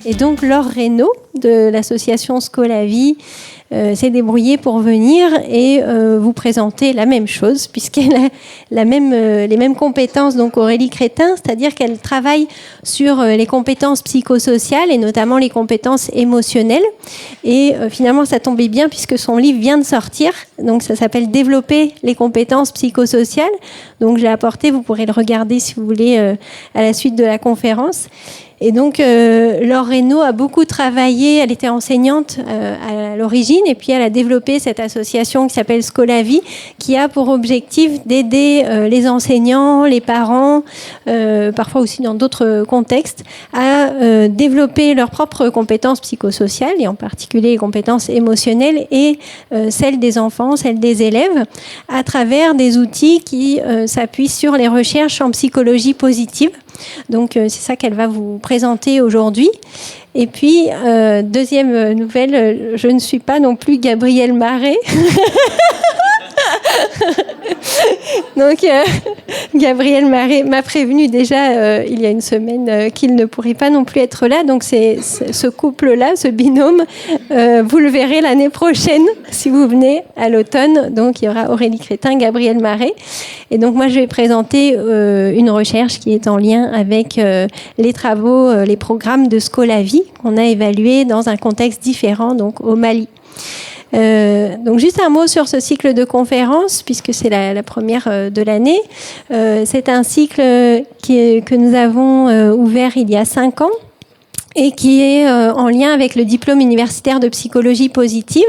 Et donc Laure Reynaud de l'association Scolavie s'est débrouillée pour venir et vous présenter la même chose, puisqu'elle a les mêmes compétences donc Aurélie Crétin, c'est-à-dire qu'elle travaille sur les compétences psychosociales et notamment les compétences émotionnelles. Et finalement, ça tombait bien puisque son livre vient de sortir, donc ça s'appelle Développer les compétences psychosociales. Donc je l'ai apporté, vous pourrez le regarder si vous voulez à la suite de la conférence. Et donc, Laure Reynaud a beaucoup travaillé, elle était enseignante à l'origine, et puis elle a développé cette association qui s'appelle Scolavie, qui a pour objectif d'aider les enseignants, les parents, parfois aussi dans d'autres contextes, à développer leurs propres compétences psychosociales, et en particulier les compétences émotionnelles, et celles des enfants, celles des élèves, à travers des outils qui s'appuient sur les recherches en psychologie positive. Donc c'est ça qu'elle va vous présenter aujourd'hui. Et puis, deuxième nouvelle, je ne suis pas non plus Gabrielle Marais. Donc, Gabrielle Marais m'a prévenu déjà il y a une semaine qu'il ne pourrait pas non plus être là. Donc, c'est ce couple-là, ce binôme, vous le verrez l'année prochaine si vous venez à l'automne. Donc, il y aura Aurélie Crétin, Gabrielle Marais. Et donc, moi, je vais présenter une recherche qui est en lien avec les travaux, les programmes de Scolavie qu'on a évalués dans un contexte différent, donc au Mali. Donc juste un mot sur ce cycle de conférences, puisque c'est la première de l'année. C'est un cycle que nous avons ouvert il y a 5 ans et qui est en lien avec le diplôme universitaire de psychologie positive,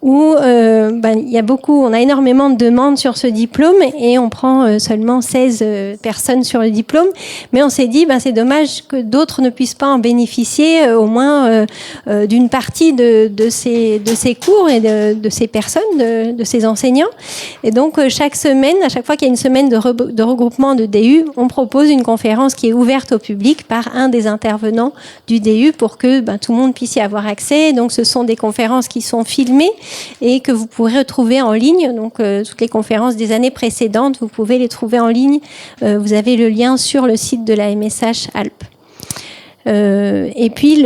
où on a énormément de demandes sur ce diplôme et on prend seulement 16 personnes sur le diplôme. Mais on s'est dit, c'est dommage que d'autres ne puissent pas en bénéficier, au moins d'une partie de ces cours et de ces personnes, de ces enseignants. Et donc, chaque semaine, à chaque fois qu'il y a une semaine de regroupement de DU, on propose une conférence qui est ouverte au public par un des intervenants du DU pour que tout le monde puisse y avoir accès. Donc, ce sont des conférences qui sont filmées et que vous pourrez retrouver en ligne. Donc, toutes les conférences des années précédentes, vous pouvez les trouver en ligne. Vous avez le lien sur le site de la MSH Alpes. Et puis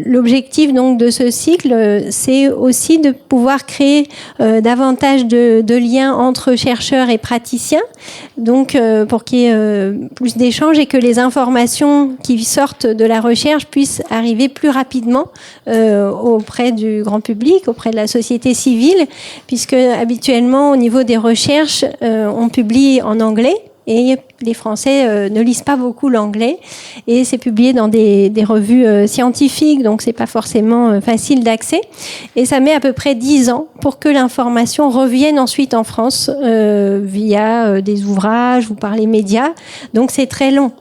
l'objectif donc de ce cycle, c'est aussi de pouvoir créer davantage de liens entre chercheurs et praticiens, donc pour qu'il y ait plus d'échanges et que les informations qui sortent de la recherche puissent arriver plus rapidement auprès du grand public, auprès de la société civile, puisque habituellement au niveau des recherches, on publie en anglais. Et les Français ne lisent pas beaucoup l'anglais et c'est publié dans des revues scientifiques, donc c'est pas forcément facile d'accès. Et ça met à peu près 10 ans pour que l'information revienne ensuite en France via des ouvrages ou par les médias. Donc c'est très long.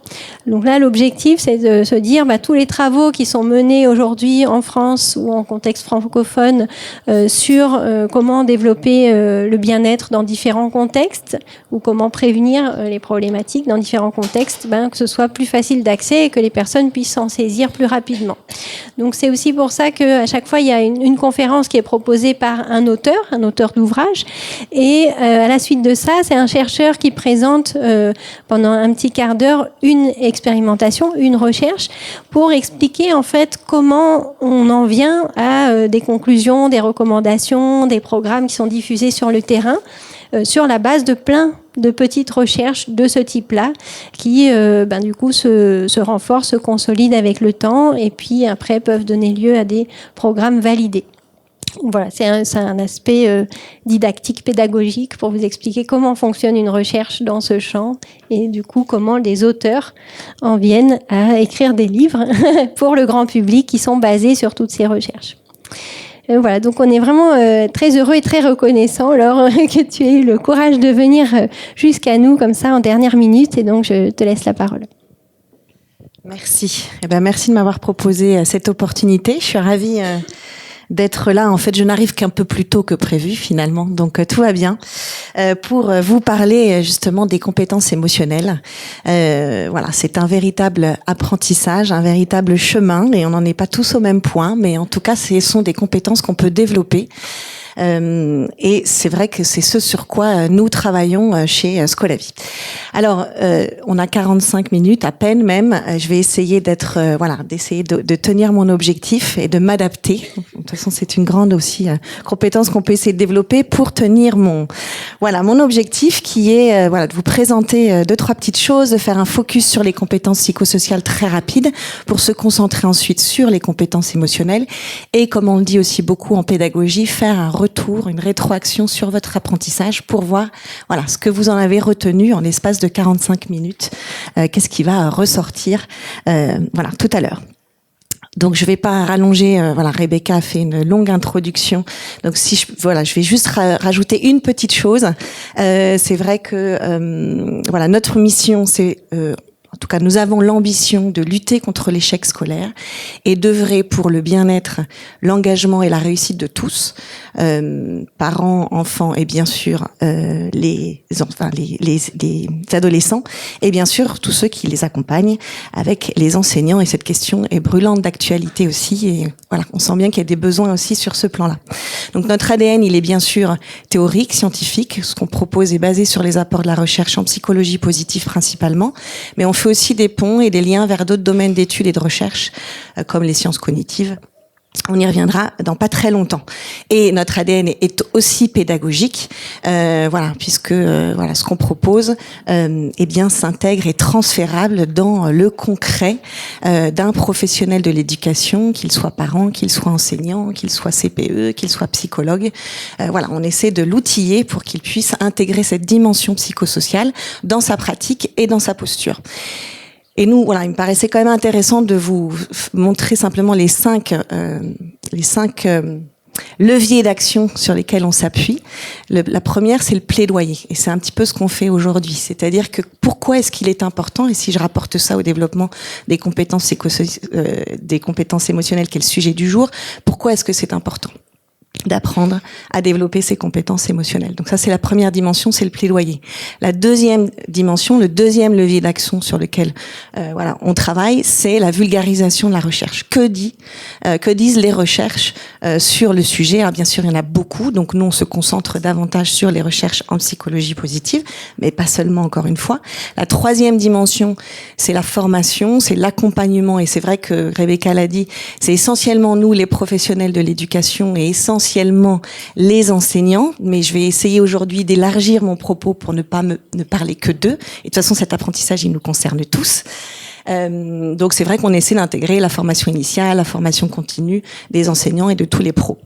Donc là, l'objectif, c'est de se dire tous les travaux qui sont menés aujourd'hui en France ou en contexte francophone sur comment développer le bien-être dans différents contextes ou comment prévenir les problématiques dans différents contextes, que ce soit plus facile d'accès et que les personnes puissent s'en saisir plus rapidement. Donc c'est aussi pour ça qu'à chaque fois, il y a une conférence qui est proposée par un auteur d'ouvrage. Et à la suite de ça, c'est un chercheur qui présente pendant un petit quart d'heure une expérimentation, une recherche, pour expliquer en fait comment on en vient à des conclusions, des recommandations, des programmes qui sont diffusés sur le terrain, sur la base de plein de petites recherches de ce type-là qui, du coup, se renforcent, se consolident avec le temps et puis après peuvent donner lieu à des programmes validés. Voilà, c'est un aspect didactique, pédagogique pour vous expliquer comment fonctionne une recherche dans ce champ et du coup comment les auteurs en viennent à écrire des livres pour le grand public qui sont basés sur toutes ces recherches. Voilà, donc on est vraiment très heureux et très reconnaissant, Laure, que tu aies eu le courage de venir jusqu'à nous comme ça en dernière minute. Et donc, je te laisse la parole. Merci. Merci de m'avoir proposé cette opportunité. Je suis ravie d'être là. En fait, je n'arrive qu'un peu plus tôt que prévu finalement, donc tout va bien. Pour vous parler justement des compétences émotionnelles. Voilà, c'est un véritable apprentissage, un véritable chemin, et on n'en est pas tous au même point, mais en tout cas, ce sont des compétences qu'on peut développer Et c'est vrai que c'est ce sur quoi nous travaillons chez Scolavi. Alors, on a 45 minutes à peine même. Je vais essayer d'essayer de tenir mon objectif et de m'adapter. De toute façon, c'est une grande aussi compétence qu'on peut essayer de développer pour tenir mon objectif qui est de vous présenter 2-3 petites choses, de faire un focus sur les compétences psychosociales très rapide pour se concentrer ensuite sur les compétences émotionnelles et, comme on le dit aussi beaucoup en pédagogie, faire un retour, une rétroaction sur votre apprentissage pour voir ce que vous en avez retenu en l'espace de 45 minutes. Qu'est-ce qui va ressortir tout à l'heure. Donc je vais pas rallonger. Rebecca a fait une longue introduction. Donc je vais juste rajouter une petite chose. C'est vrai que notre mission, c'est en tout cas, nous avons l'ambition de lutter contre l'échec scolaire et d'œuvrer pour le bien-être, l'engagement et la réussite de tous, parents, enfants et bien sûr les adolescents et bien sûr tous ceux qui les accompagnent avec les enseignants. Et cette question est brûlante d'actualité aussi. Et on sent bien qu'il y a des besoins aussi sur ce plan-là. Donc notre ADN, il est bien sûr théorique, scientifique. Ce qu'on propose est basé sur les apports de la recherche en psychologie positive principalement, mais on fait aussi des ponts et des liens vers d'autres domaines d'études et de recherche, comme les sciences cognitives. On y reviendra dans pas très longtemps. Et notre ADN est aussi pédagogique, puisque ce qu'on propose, s'intègre et transférable dans le concret d'un professionnel de l'éducation, qu'il soit parent, qu'il soit enseignant, qu'il soit CPE, qu'il soit psychologue. On essaie de l'outiller pour qu'il puisse intégrer cette dimension psychosociale dans sa pratique et dans sa posture. Et nous, il me paraissait quand même intéressant de vous montrer simplement les cinq leviers d'action sur lesquels on s'appuie. La première, c'est le plaidoyer. Et c'est un petit peu ce qu'on fait aujourd'hui. C'est-à-dire que pourquoi est-ce qu'il est important, et si je rapporte ça au développement des compétences émotionnelles, qui est le sujet du jour, pourquoi est-ce que c'est important d'apprendre à développer ses compétences émotionnelles. Donc ça, c'est la première dimension, c'est le plaidoyer. La deuxième dimension, le deuxième levier d'action sur lequel on travaille, c'est la vulgarisation de la recherche. Que disent les recherches sur le sujet? Alors, bien sûr, il y en a beaucoup, donc nous, on se concentre davantage sur les recherches en psychologie positive, mais pas seulement, encore une fois. La troisième dimension, c'est la formation, c'est l'accompagnement, et c'est vrai que Rebecca l'a dit, c'est essentiellement nous, les professionnels de l'éducation, et essentiellement les enseignants, mais je vais essayer aujourd'hui d'élargir mon propos pour ne parler que d'eux. Et de toute façon, cet apprentissage, il nous concerne tous. Donc c'est vrai qu'on essaie d'intégrer la formation initiale, la formation continue des enseignants et de tous les pros.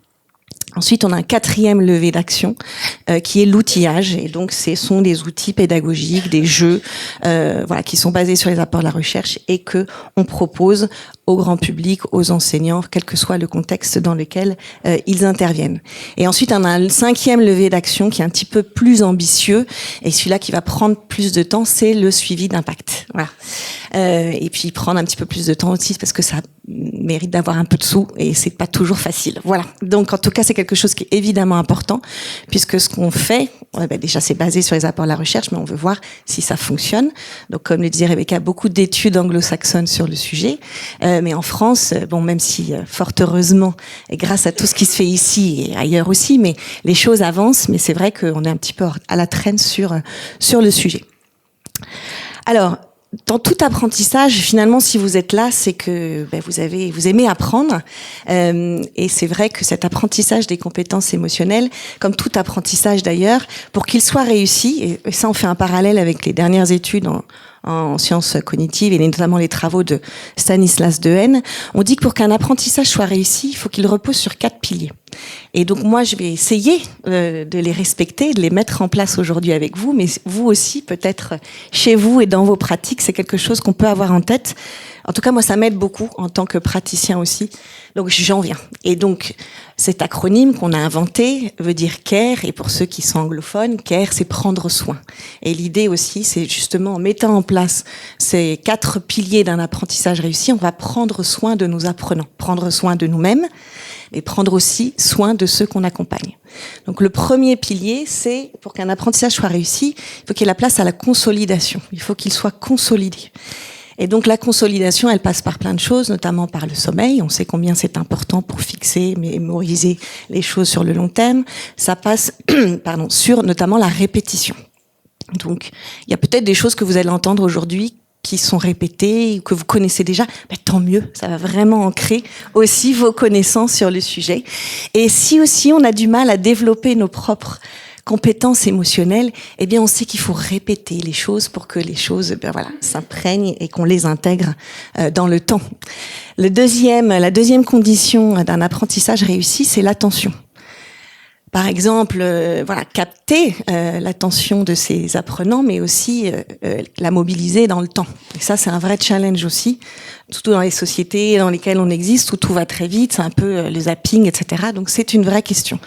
Ensuite, on a un quatrième levier d'action qui est l'outillage, et donc ce sont des outils pédagogiques, des jeux, qui sont basés sur les apports de la recherche et que on propose au grand public, aux enseignants, quel que soit le contexte dans lequel ils interviennent. Et ensuite, on a un cinquième levier d'action qui est un petit peu plus ambitieux, et celui-là qui va prendre plus de temps, c'est le suivi d'impact. Et puis prendre un petit peu plus de temps aussi parce que ça mérite d'avoir un peu de sous et c'est pas toujours facile. Donc en tout cas, c'est quelque chose qui est évidemment important puisque ce qu'on fait, déjà c'est basé sur les apports de la recherche, mais on veut voir si ça fonctionne. Donc comme le disait Rebecca, beaucoup d'études anglo-saxonnes sur le sujet, mais en France, même si fort heureusement et grâce à tout ce qui se fait ici et ailleurs aussi, mais les choses avancent, mais c'est vrai qu'on est un petit peu à la traîne sur le sujet. Alors, dans tout apprentissage, finalement, si vous êtes là, c'est que vous aimez apprendre. Et c'est vrai que cet apprentissage des compétences émotionnelles, comme tout apprentissage d'ailleurs, pour qu'il soit réussi, et ça on fait un parallèle avec les dernières études en sciences cognitives et notamment les travaux de Stanislas Dehaene, on dit que pour qu'un apprentissage soit réussi, il faut qu'il repose sur 4 piliers. Et donc moi, je vais essayer de les respecter, de les mettre en place aujourd'hui avec vous, mais vous aussi, peut-être chez vous et dans vos pratiques, c'est quelque chose qu'on peut avoir en tête. En tout cas, moi, ça m'aide beaucoup en tant que praticien aussi. Donc, j'en viens. Et donc, cet acronyme qu'on a inventé veut dire CARE. Et pour ceux qui sont anglophones, CARE, c'est prendre soin. Et l'idée aussi, c'est justement en mettant en place ces 4 piliers d'un apprentissage réussi, on va prendre soin de nos apprenants, prendre soin de nous-mêmes, et prendre aussi soin de ceux qu'on accompagne. Donc, le premier pilier, c'est pour qu'un apprentissage soit réussi, il faut qu'il y ait la place à la consolidation. Il faut qu'il soit consolidé. Et donc la consolidation, elle passe par plein de choses, notamment par le sommeil. On sait combien c'est important pour fixer, mémoriser les choses sur le long terme. Ça passe sur notamment la répétition. Donc il y a peut-être des choses que vous allez entendre aujourd'hui qui sont répétées, ou que vous connaissez déjà, tant mieux, ça va vraiment ancrer aussi vos connaissances sur le sujet. Et si aussi on a du mal à développer nos propres compétences émotionnelles, eh bien on sait qu'il faut répéter les choses pour que les choses s'imprègnent et qu'on les intègre dans le temps. La deuxième condition d'un apprentissage réussi, c'est l'attention. Par exemple, capter l'attention de ses apprenants, mais aussi la mobiliser dans le temps. Et ça, c'est un vrai challenge aussi, surtout dans les sociétés dans lesquelles on existe, où tout va très vite, c'est un peu le zapping, etc. Donc c'est une vraie question.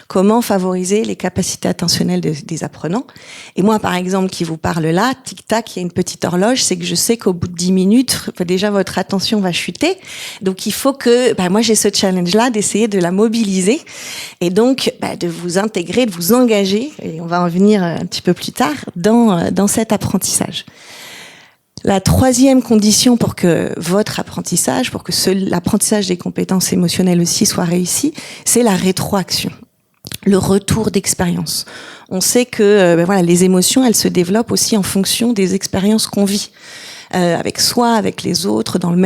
Comment favoriser les capacités attentionnelles des apprenants? Et moi, par exemple, qui vous parle là, tic-tac, il y a une petite horloge, c'est que je sais qu'au bout de 10 minutes, déjà votre attention va chuter. Donc il faut que, moi j'ai ce challenge-là d'essayer de la mobiliser. Et donc, de vous intégrer, de vous engager, et on va en venir un petit peu plus tard, dans cet apprentissage. La troisième condition pour que votre apprentissage, pour que l'apprentissage des compétences émotionnelles aussi soit réussi, c'est la rétroaction, le retour d'expérience. On sait que les émotions, elles se développent aussi en fonction des expériences qu'on vit. Avec soi, avec les autres, dans le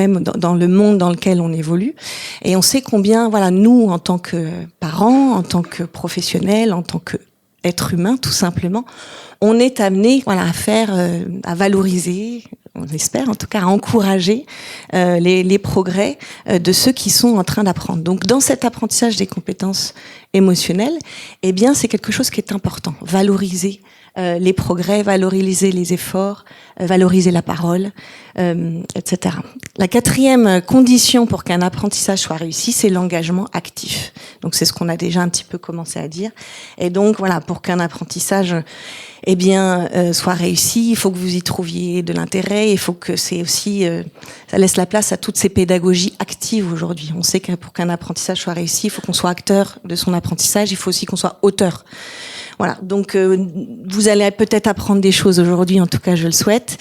monde dans lequel on évolue. Et on sait combien, nous, en tant que parents, en tant que professionnels, en tant que être humain, tout simplement, on est amené, à valoriser, on espère en tout cas, à encourager les progrès de ceux qui sont en train d'apprendre. Donc, dans cet apprentissage des compétences émotionnelles, eh bien, c'est quelque chose qui est important. Valoriser les progrès, valoriser les efforts, valoriser la parole, etc. La quatrième condition pour qu'un apprentissage soit réussi, c'est l'engagement actif. Donc c'est ce qu'on a déjà un petit peu commencé à dire. Et donc pour qu'un apprentissage soit réussi, il faut que vous y trouviez de l'intérêt, il faut que c'est aussi ça laisse la place à toutes ces pédagogies actives aujourd'hui. On sait que pour qu'un apprentissage soit réussi, il faut qu'on soit acteur de son apprentissage, il faut aussi qu'on soit auteur. Donc vous allez peut-être apprendre des choses aujourd'hui, en tout cas je le souhaite.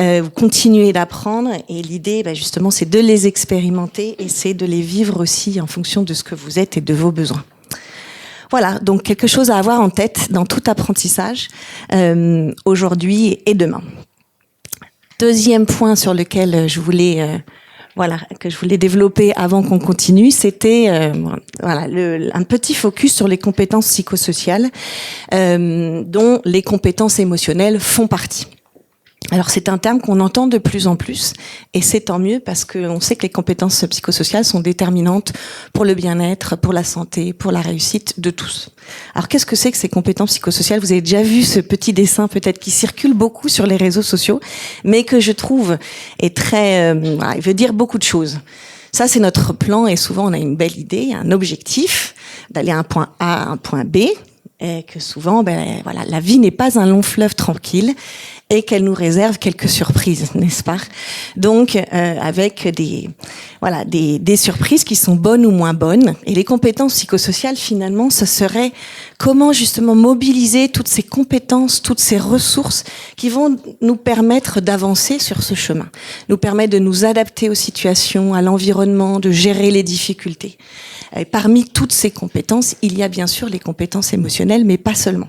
Vous continuez d'apprendre et l'idée, justement, c'est de les expérimenter et c'est de les vivre aussi en fonction de ce que vous êtes et de vos besoins. Voilà, donc quelque chose à avoir en tête dans tout apprentissage aujourd'hui et demain. Deuxième point sur lequel je voulais développer avant qu'on continue, c'était un petit focus sur les compétences psychosociales dont les compétences émotionnelles font partie. Alors c'est un terme qu'on entend de plus en plus et c'est tant mieux parce qu'on sait que les compétences psychosociales sont déterminantes pour le bien-être, pour la santé, pour la réussite de tous. Alors qu'est-ce que c'est que ces compétences psychosociales? Vous avez déjà vu ce petit dessin peut-être qui circule beaucoup sur les réseaux sociaux, mais que je trouve est très, il veut dire beaucoup de choses. Ça c'est notre plan et souvent on a une belle idée, un objectif d'aller à un point A à un point B. Et que souvent, la vie n'est pas un long fleuve tranquille et qu'elle nous réserve quelques surprises, n'est-ce pas? Donc, avec des surprises qui sont bonnes ou moins bonnes. Et les compétences psychosociales, finalement, ce serait comment justement mobiliser toutes ces compétences, toutes ces ressources qui vont nous permettre d'avancer sur ce chemin, nous permettre de nous adapter aux situations, à l'environnement, de gérer les difficultés. Et parmi toutes ces compétences, il y a bien sûr les compétences émotionnelles, mais pas seulement.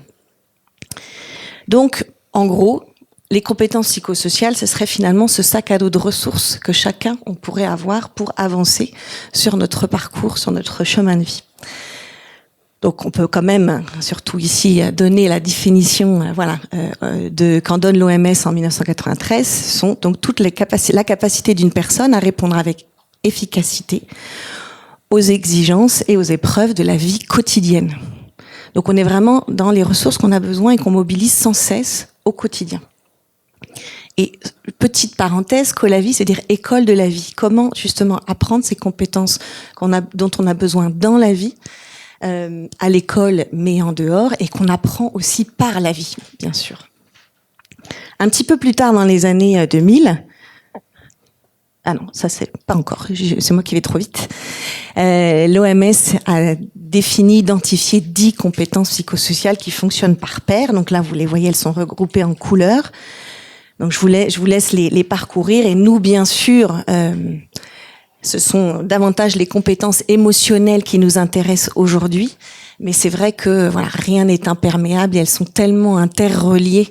Donc, en gros, les compétences psychosociales, ce serait finalement ce sac à dos de ressources que chacun on pourrait avoir pour avancer sur notre parcours, sur notre chemin de vie. Donc, on peut quand même, surtout ici, donner la définition, qu'en donne l'OMS en 1993, sont donc la capacité d'une personne à répondre avec efficacité aux exigences et aux épreuves de la vie quotidienne. Donc on est vraiment dans les ressources qu'on a besoin et qu'on mobilise sans cesse au quotidien. Et petite parenthèse, Colavi, c'est-à-dire école de la vie. Comment justement apprendre ces compétences dont on a besoin dans la vie, à l'école mais en dehors, et qu'on apprend aussi par la vie, bien sûr. Un petit peu plus tard dans les années 2000, ah non, ça c'est pas encore, c'est moi qui vais trop vite. L'OMS a défini, identifié 10 compétences psychosociales qui fonctionnent par paire. Donc là, vous les voyez, elles sont regroupées en couleurs. Donc je vous laisse les parcourir, et nous, bien sûr, ce sont davantage les compétences émotionnelles qui nous intéressent aujourd'hui, mais c'est vrai que voilà, rien n'est imperméable et elles sont tellement interreliées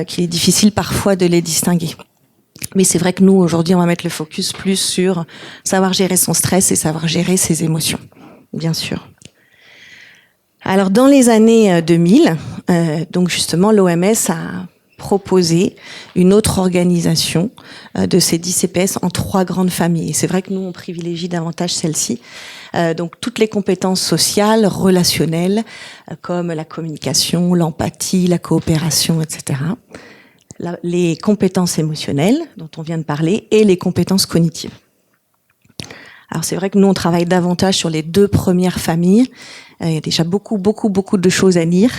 qu'il est difficile parfois de les distinguer. Mais c'est vrai que nous, aujourd'hui, on va mettre le focus plus sur savoir gérer son stress et savoir gérer ses émotions, bien sûr. Alors, dans les années 2000, donc justement, l'OMS a proposé une autre organisation de ces 10 CPS en 3 grandes familles. Et c'est vrai que nous, on privilégie davantage celle-ci. Donc, toutes les compétences sociales, relationnelles, comme la communication, l'empathie, la coopération, etc. Les compétences émotionnelles, dont on vient de parler, et les compétences cognitives. Alors, c'est vrai que nous, on travaille davantage sur les 2 premières familles. Il y a déjà beaucoup de choses à dire.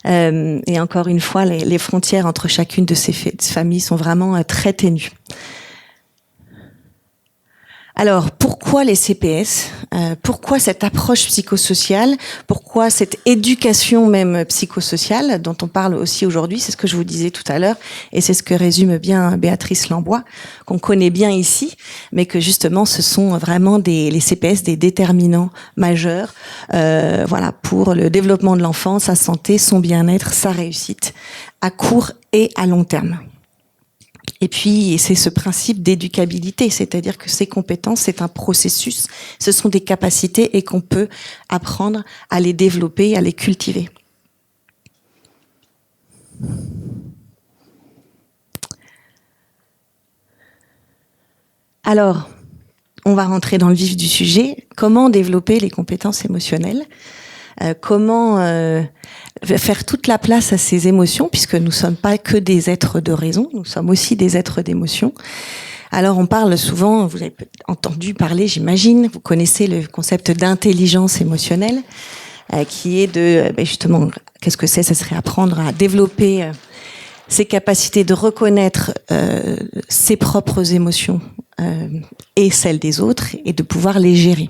Et encore une fois, les frontières entre chacune de ces familles sont vraiment très ténues. Alors, pourquoi les CPS ? Pourquoi cette approche psychosociale ? Pourquoi cette éducation même psychosociale dont on parle aussi aujourd'hui ? C'est ce que je vous disais tout à l'heure, et c'est ce que résume bien Béatrice Lambois, qu'on connaît bien ici, mais que justement, ce sont vraiment les CPS, des déterminants majeurs, voilà, pour le développement de l'enfant, sa santé, son bien-être, sa réussite, à court et à long terme. Et puis, c'est ce principe d'éducabilité, c'est-à-dire que ces compétences, c'est un processus, ce sont des capacités et qu'on peut apprendre à les développer, à les cultiver. Alors, on va rentrer dans le vif du sujet. Comment développer les compétences émotionnelles ? Comment faire toute la place à ces émotions, puisque nous ne sommes pas que des êtres de raison, nous sommes aussi des êtres d'émotion. Alors on parle souvent, vous avez entendu parler, j'imagine, vous connaissez le concept d'intelligence émotionnelle, qui est de, justement, qu'est-ce que c'est ? Ça serait apprendre à développer ses capacités de reconnaître ses propres émotions et celles des autres, et de pouvoir les gérer.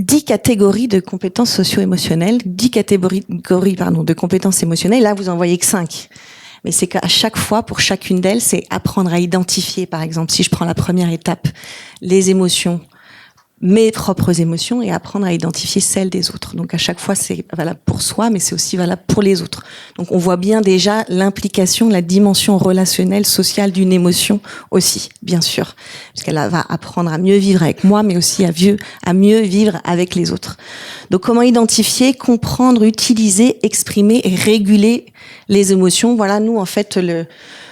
10 catégories de compétences socio-émotionnelles, 10 catégories de compétences émotionnelles. Là, vous en voyez que 5. Mais c'est qu'à chaque fois, pour chacune d'elles, c'est apprendre à identifier, par exemple, si je prends la première étape, les émotions, mes propres émotions, et apprendre à identifier celles des autres. Donc à chaque fois, c'est valable pour soi, mais c'est aussi valable pour les autres. Donc on voit bien déjà l'implication, la dimension relationnelle, sociale d'une émotion aussi, bien sûr. Parce qu'elle va apprendre à mieux vivre avec moi, mais aussi à mieux vivre avec les autres. Donc comment identifier, comprendre, utiliser, exprimer et réguler les émotions ? Voilà, nous, en fait,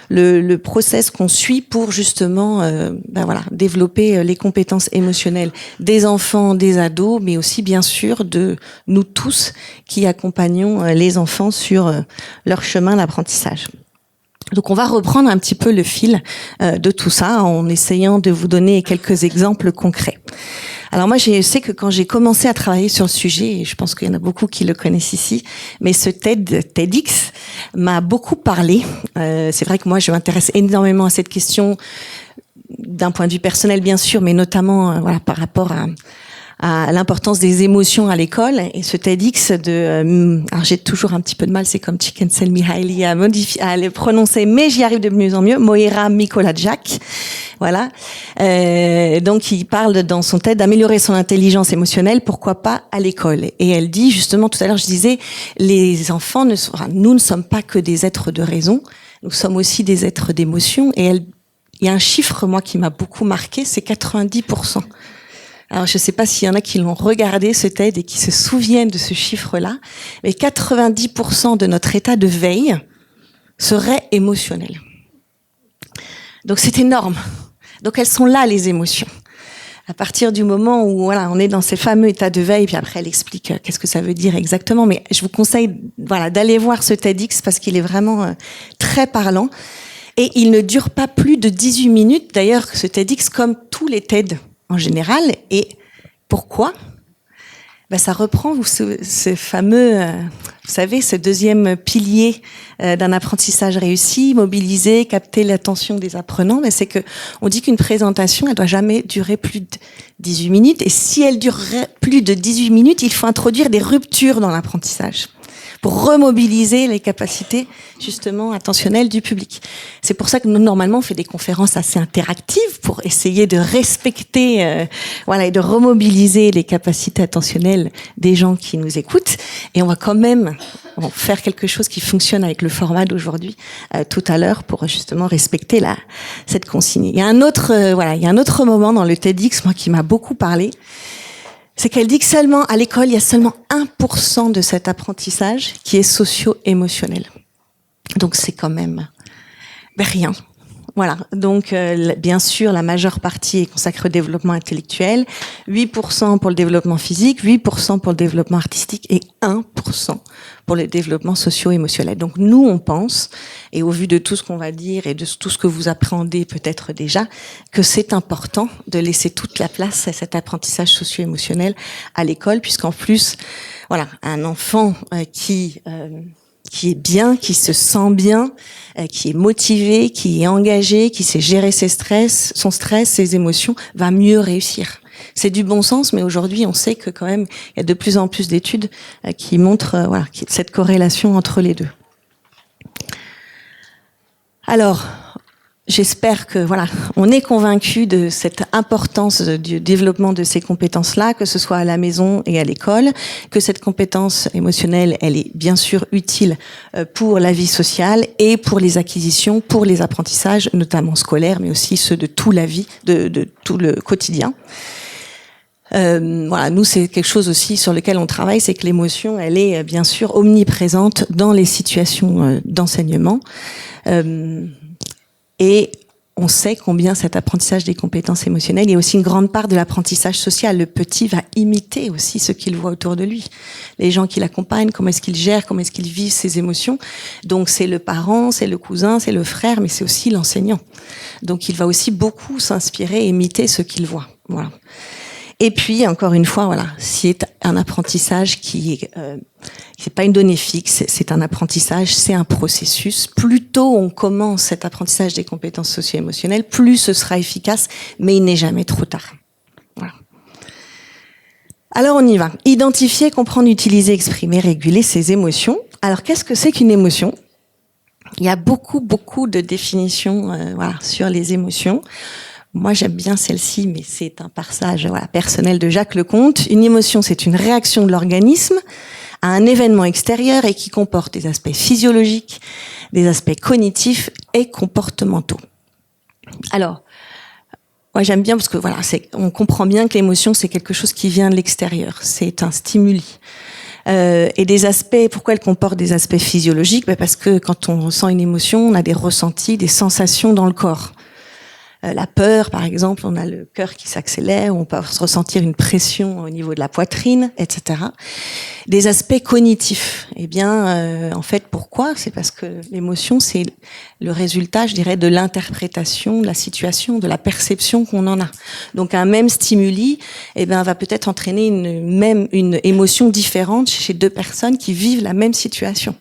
le process qu'on suit pour justement développer les compétences émotionnelles des enfants, des ados, mais aussi bien sûr de nous tous qui accompagnons les enfants sur leur chemin d'apprentissage. Donc on va reprendre un petit peu le fil de tout ça en essayant de vous donner quelques exemples concrets. Alors moi, je sais que quand j'ai commencé à travailler sur le sujet, et je pense qu'il y en a beaucoup qui le connaissent ici, mais ce TEDx m'a beaucoup parlé. C'est vrai que moi, je m'intéresse énormément à cette question d'un point de vue personnel, bien sûr, mais notamment par rapport à l'importance des émotions à l'école. Et ce TEDx alors j'ai toujours un petit peu de mal, c'est comme Csikszentmihalyi à le prononcer, mais j'y arrive de mieux en mieux. Moira Mikołajczak, voilà. Donc il parle dans son TED d'améliorer son intelligence émotionnelle, pourquoi pas à l'école. Et elle dit justement, tout à l'heure je disais, les enfants nous ne sommes pas que des êtres de raison, nous sommes aussi des êtres d'émotion. Et il y a un chiffre, moi, qui m'a beaucoup marqué, c'est 90%. Alors, je ne sais pas s'il y en a qui l'ont regardé, ce TED, et qui se souviennent de ce chiffre-là, mais 90% de notre état de veille serait émotionnel. Donc, c'est énorme. Donc, elles sont là, les émotions. À partir du moment où, voilà, on est dans ces fameux états de veille, puis après, elle explique qu'est-ce que ça veut dire exactement. Mais je vous conseille, d'aller voir ce TEDx parce qu'il est vraiment très parlant. Et il ne dure pas plus de 18 minutes. D'ailleurs, ce TEDx, comme tous les TED en général. Et pourquoi ? Ça reprend ce fameux, vous savez, ce deuxième pilier d'un apprentissage réussi, mobiliser, capter l'attention des apprenants. Mais c'est que on dit qu'une présentation, elle doit jamais durer plus de 18 minutes. Et si elle durerait plus de 18 minutes, il faut introduire des ruptures dans l'apprentissage pour remobiliser les capacités justement attentionnelles du public. C'est pour ça que nous, normalement, on fait des conférences assez interactives pour essayer de respecter, et de remobiliser les capacités attentionnelles des gens qui nous écoutent. Et on va quand même faire quelque chose qui fonctionne avec le format d'aujourd'hui tout à l'heure pour justement respecter cette consigne. Il y a un autre moment dans le TEDx, moi, qui m'a beaucoup parlé. C'est qu'elle dit que à l'école, il y a seulement 1% de cet apprentissage qui est socio-émotionnel. Donc c'est quand même rien. Voilà. Donc bien sûr, la majeure partie est consacrée au développement intellectuel, 8% pour le développement physique, 8% pour le développement artistique et 1% pour le développement socio-émotionnel. Donc nous, on pense, et au vu de tout ce qu'on va dire et de tout ce que vous appréhendez peut-être déjà, que c'est important de laisser toute la place à cet apprentissage socio-émotionnel à l'école, puisqu'en plus, un enfant qui est bien, qui se sent bien, qui est motivé, qui est engagé, qui sait gérer son stress, ses émotions, va mieux réussir. C'est du bon sens, mais aujourd'hui, on sait que quand même, il y a de plus en plus d'études qui montrent cette corrélation entre les deux. Alors, j'espère que on est convaincu de cette importance du développement de ces compétences-là, que ce soit à la maison et à l'école, que cette compétence émotionnelle, elle est bien sûr utile pour la vie sociale et pour les acquisitions, pour les apprentissages, notamment scolaires, mais aussi ceux de toute la vie, de tout le quotidien. Nous, c'est quelque chose aussi sur lequel on travaille, c'est que l'émotion, elle est bien sûr omniprésente dans les situations d'enseignement. Et on sait combien cet apprentissage des compétences émotionnelles, il y a aussi une grande part de l'apprentissage social. Le petit va imiter aussi ce qu'il voit autour de lui. Les gens qui l'accompagnent, comment est-ce qu'ils gèrent, comment est-ce qu'ils vivent ses émotions. Donc c'est le parent, c'est le cousin, c'est le frère, mais c'est aussi l'enseignant. Donc il va aussi beaucoup s'inspirer et imiter ce qu'il voit. Voilà. Et puis, encore une fois, c'est un apprentissage c'est pas une donnée fixe, c'est un apprentissage, c'est un processus. Plus tôt on commence cet apprentissage des compétences socio-émotionnelles, plus ce sera efficace, mais il n'est jamais trop tard. Voilà. Alors on y va. Identifier, comprendre, utiliser, exprimer, réguler ses émotions. Alors qu'est-ce que c'est qu'une émotion ? Il y a beaucoup de définitions sur les émotions. Moi, j'aime bien celle-ci, mais c'est un passage personnel de Jacques Leconte. Une émotion, c'est une réaction de l'organisme à un événement extérieur et qui comporte des aspects physiologiques, des aspects cognitifs et comportementaux. Alors, moi, j'aime bien parce que on comprend bien que l'émotion, c'est quelque chose qui vient de l'extérieur. C'est un stimuli. Et des aspects, pourquoi elle comporte des aspects physiologiques ? Parce que quand on ressent une émotion, on a des ressentis, des sensations dans le corps. La peur, par exemple, on a le cœur qui s'accélère, on peut ressentir une pression au niveau de la poitrine, etc. Des aspects cognitifs. En fait, pourquoi ? C'est parce que l'émotion, c'est le résultat, je dirais, de l'interprétation de la situation, de la perception qu'on en a. Donc, un même stimuli, va peut-être entraîner une émotion différente chez deux personnes qui vivent la même situation.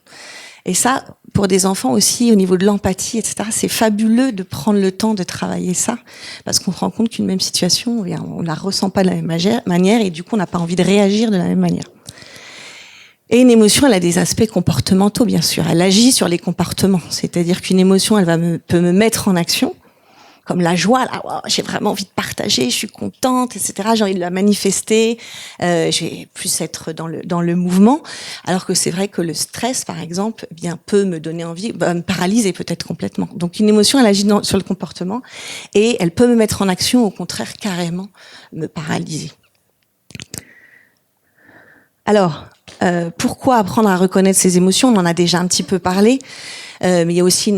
Et ça, pour des enfants aussi, au niveau de l'empathie, etc., c'est fabuleux de prendre le temps de travailler ça, parce qu'on se rend compte qu'une même situation, on la ressent pas de la même manière, et du coup, on n'a pas envie de réagir de la même manière. Et une émotion, elle a des aspects comportementaux, bien sûr. Elle agit sur les comportements. C'est-à-dire qu'une émotion, peut me mettre en action, comme la joie, j'ai vraiment envie de partager, je suis contente, etc. J'ai envie de la manifester, je vais plus être dans le mouvement. Alors que c'est vrai que le stress, par exemple, peut me donner envie, me paralyser peut-être complètement. Donc une émotion, elle agit sur le comportement et elle peut me mettre en action, au contraire, carrément me paralyser. Alors, pourquoi apprendre à reconnaître ses émotions ? On en a déjà un petit peu parlé, mais il y a aussi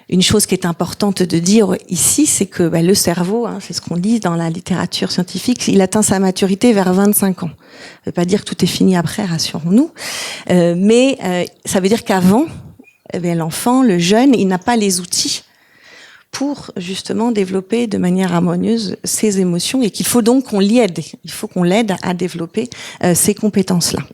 une chose qui est importante de dire ici, c'est que le cerveau, c'est ce qu'on dit dans la littérature scientifique, il atteint sa maturité vers 25 ans. Ça veut pas dire que tout est fini après, rassurons-nous, mais ça veut dire qu'avant, l'enfant, le jeune, il n'a pas les outils pour justement développer de manière harmonieuse ses émotions et qu'il faut donc qu'on l'y aide. Il faut qu'on l'aide à développer ces compétences-là.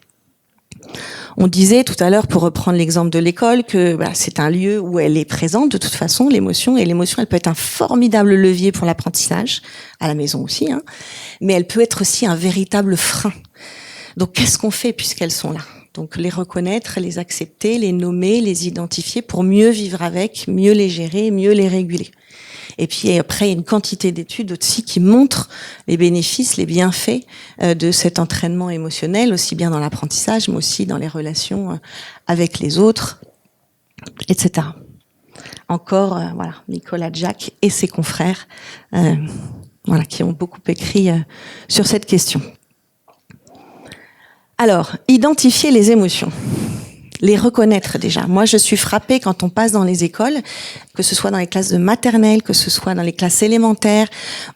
On disait tout à l'heure, pour reprendre l'exemple de l'école, que c'est un lieu où elle est présente de toute façon, l'émotion, et l'émotion, elle peut être un formidable levier pour l'apprentissage, à la maison aussi, mais elle peut être aussi un véritable frein. Donc qu'est-ce qu'on fait puisqu'elles sont là ? Donc les reconnaître, les accepter, les nommer, les identifier pour mieux vivre avec, mieux les gérer, mieux les réguler. Et puis après, il y a une quantité d'études aussi qui montrent les bénéfices, les bienfaits de cet entraînement émotionnel, aussi bien dans l'apprentissage, mais aussi dans les relations avec les autres, etc. Encore, voilà, Nicolas Jack et ses confrères, voilà, qui ont beaucoup écrit sur cette question. Alors, identifier les émotions. Les reconnaître déjà. Moi, je suis frappée quand on passe dans les écoles, que ce soit dans les classes de maternelle, que ce soit dans les classes élémentaires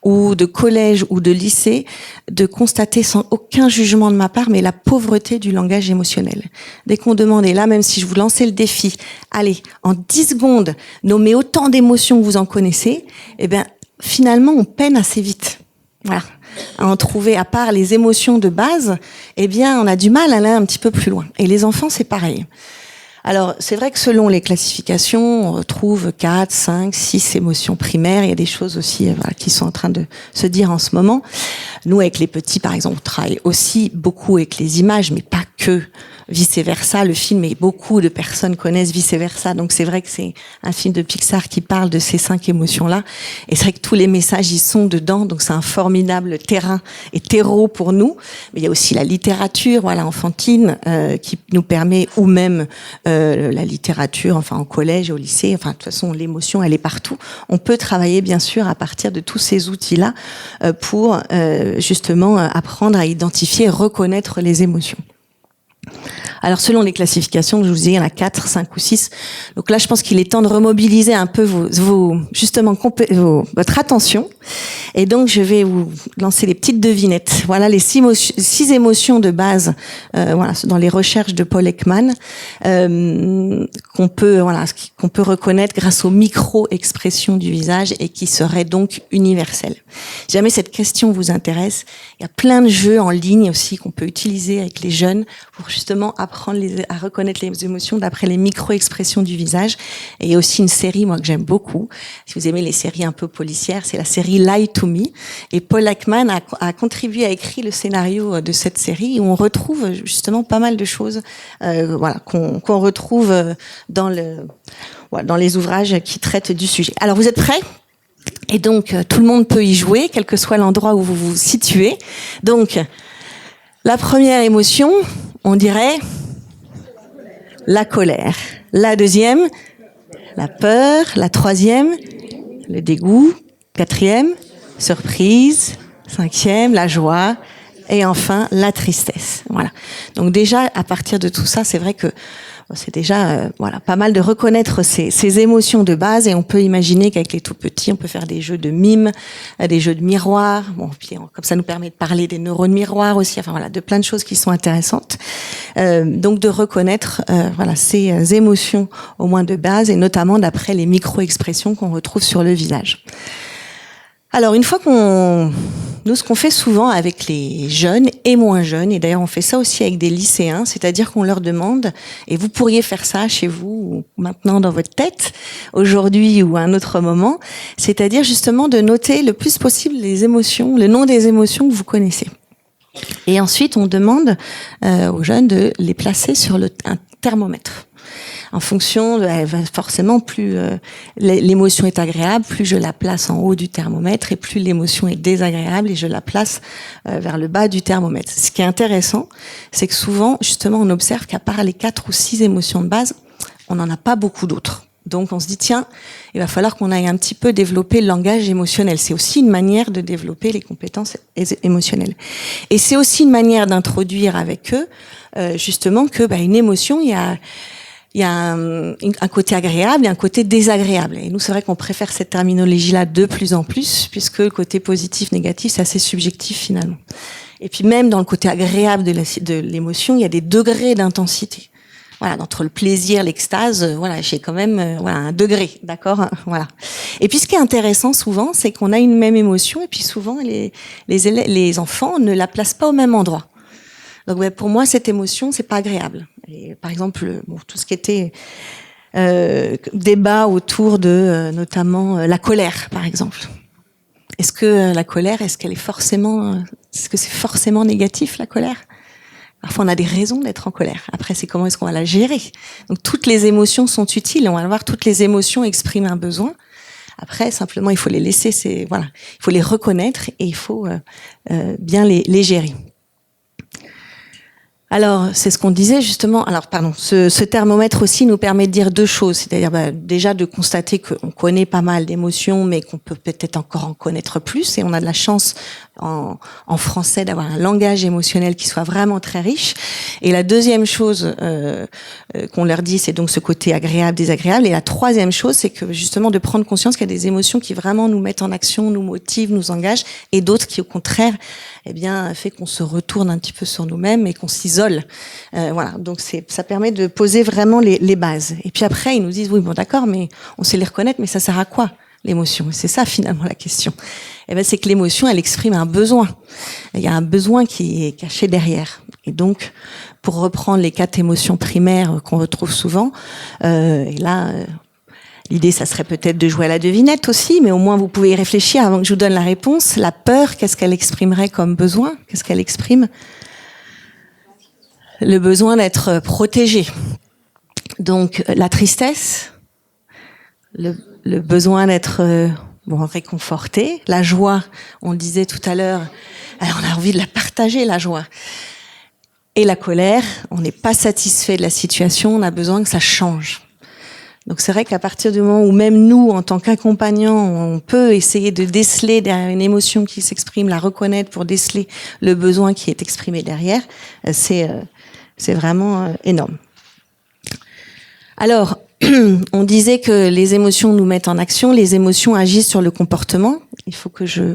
ou de collège ou de lycée, de constater sans aucun jugement de ma part, mais la pauvreté du langage émotionnel. Dès qu'on demandait, là, même si je vous lançais le défi, allez, en 10 secondes, nommez autant d'émotions que vous en connaissez, eh bien, finalement, on peine assez vite. Voilà. À en trouver, à part les émotions de base, eh bien, on a du mal à aller un petit peu plus loin. Et les enfants, c'est pareil. Alors, c'est vrai que selon les classifications, on retrouve 4, 5, 6 émotions primaires. Il y a des choses aussi voilà, qui sont en train de se dire en ce moment. Nous, avec les petits, par exemple, on travaille aussi beaucoup avec les images, mais pas que. Vice-versa, le film, et beaucoup de personnes connaissent Vice-versa. Donc, c'est vrai que c'est un film de Pixar qui parle de ces 5 émotions-là. Et c'est vrai que tous les messages y sont dedans. Donc, c'est un formidable terrain et terreau pour nous. Mais il y a aussi la littérature, voilà, enfantine, qui nous permet, ou même la littérature, enfin, en collège, au lycée. Enfin, de toute façon, l'émotion, elle est partout. On peut travailler, bien sûr, à partir de tous ces outils-là pour, justement, apprendre à identifier et reconnaître les émotions. Alors, selon les classifications, je vous dis, il y en a 4, 5 ou 6. Donc là, je pense qu'il est temps de remobiliser un peu votre attention. Et donc, je vais vous lancer les petites devinettes. Voilà les 6 émotions de base, voilà, dans les recherches de Paul Ekman, qu'on peut reconnaître grâce aux micro-expressions du visage et qui seraient donc universelles. Si jamais cette question vous intéresse, il y a plein de jeux en ligne aussi qu'on peut utiliser avec les jeunes pour justement apprendre à reconnaître les émotions d'après les micro-expressions du visage. Et il y a aussi une série, moi, que j'aime beaucoup. Si vous aimez les séries un peu policières, c'est la série Lie to Me. Et Paul Ekman a contribué à écrire le scénario de cette série où on retrouve justement pas mal de choses, voilà, qu'on retrouve dans les ouvrages qui traitent du sujet. Alors, vous êtes prêts ? Et donc, tout le monde peut y jouer, quel que soit l'endroit où vous vous situez. Donc, la première émotion, on dirait la colère. La deuxième, la peur. La troisième, le dégoût. Quatrième, surprise. Cinquième, la joie. Et enfin, la tristesse. Voilà. Donc déjà, à partir de tout ça, c'est vrai que c'est déjà voilà, pas mal de reconnaître ces émotions de base, et on peut imaginer qu'avec les tout petits, on peut faire des jeux de mimes, des jeux de miroirs. Bon, puis comme ça nous permet de parler des neurones miroirs aussi, enfin voilà, de plein de choses qui sont intéressantes. Donc de reconnaître voilà, ces émotions au moins de base, et notamment d'après les micro-expressions qu'on retrouve sur le visage. Alors, une fois nous, ce qu'on fait souvent avec les jeunes et moins jeunes, et d'ailleurs on fait ça aussi avec des lycéens, c'est-à-dire qu'on leur demande, et vous pourriez faire ça chez vous, ou maintenant dans votre tête, aujourd'hui ou à un autre moment, c'est-à-dire justement de noter le plus possible les émotions, le nom des émotions que vous connaissez. Et ensuite, on demande aux jeunes de les placer sur un thermomètre. En fonction, forcément, plus l'émotion est agréable, plus je la place en haut du thermomètre, et plus l'émotion est désagréable, et je la place vers le bas du thermomètre. Ce qui est intéressant, c'est que souvent, justement, on observe qu'à part les 4 ou 6 émotions de base, on n'en a pas beaucoup d'autres. Donc on se dit, tiens, il va falloir qu'on aille un petit peu développer le langage émotionnel. C'est aussi une manière de développer les compétences émotionnelles. Et c'est aussi une manière d'introduire avec eux, justement, que une émotion, il y a un côté agréable et un côté désagréable. Et nous, c'est vrai qu'on préfère cette terminologie-là de plus en plus, puisque le côté positif, négatif, c'est assez subjectif finalement. Et puis même dans le côté agréable de l'émotion, il y a des degrés d'intensité. Voilà, entre le plaisir, l'extase, voilà, j'ai quand même voilà, un degré, d'accord, voilà. Et puis ce qui est intéressant souvent, c'est qu'on a une même émotion, et puis souvent les enfants ne la placent pas au même endroit. Donc pour moi, cette émotion, c'est pas agréable. Et, par exemple, tout ce qui était débat autour de notamment la colère, par exemple. Est-ce que la colère, est-ce que c'est forcément négatif, la colère ? Parfois, on a des raisons d'être en colère. Après, c'est comment est-ce qu'on va la gérer. Donc, toutes les émotions sont utiles. On va voir, toutes les émotions expriment un besoin. Après, simplement, il faut les laisser. Il faut les reconnaître et il faut bien les gérer. Alors, c'est ce qu'on disait justement. Alors, pardon, ce thermomètre aussi nous permet de dire deux choses. C'est-à-dire déjà de constater qu'on connaît pas mal d'émotions, mais qu'on peut peut-être encore en connaître plus. Et on a de la chance en français d'avoir un langage émotionnel qui soit vraiment très riche. Et la deuxième chose qu'on leur dit, c'est donc ce côté agréable, désagréable. Et la troisième chose, c'est que justement de prendre conscience qu'il y a des émotions qui vraiment nous mettent en action, nous motivent, nous engagent, et d'autres qui, au contraire, eh bien, fait qu'on se retourne un petit peu sur nous-mêmes et qu'on s'isole. Voilà. Donc ça permet de poser vraiment les bases. Et puis après, ils nous disent oui, bon, d'accord, mais on sait les reconnaître, mais ça sert à quoi l'émotion? C'est ça finalement la question. Eh ben, c'est que l'émotion, elle exprime un besoin. Il y a un besoin qui est caché derrière. Et donc, pour reprendre les 4 émotions primaires qu'on retrouve souvent, et là. L'idée, ça serait peut-être de jouer à la devinette aussi, mais au moins vous pouvez y réfléchir avant que je vous donne la réponse. La peur, qu'est-ce qu'elle exprimerait comme besoin? Qu'est-ce qu'elle exprime? Le besoin d'être protégé. Donc la tristesse, le besoin d'être réconforté. La joie, on le disait tout à l'heure, alors on a envie de la partager, la joie. Et la colère, on n'est pas satisfait de la situation, on a besoin que ça change. Donc c'est vrai qu'à partir du moment où même nous, en tant qu'accompagnants, on peut essayer de déceler derrière une émotion qui s'exprime, la reconnaître pour déceler le besoin qui est exprimé derrière, c'est vraiment énorme. Alors, on disait que les émotions nous mettent en action, les émotions agissent sur le comportement. Il faut que je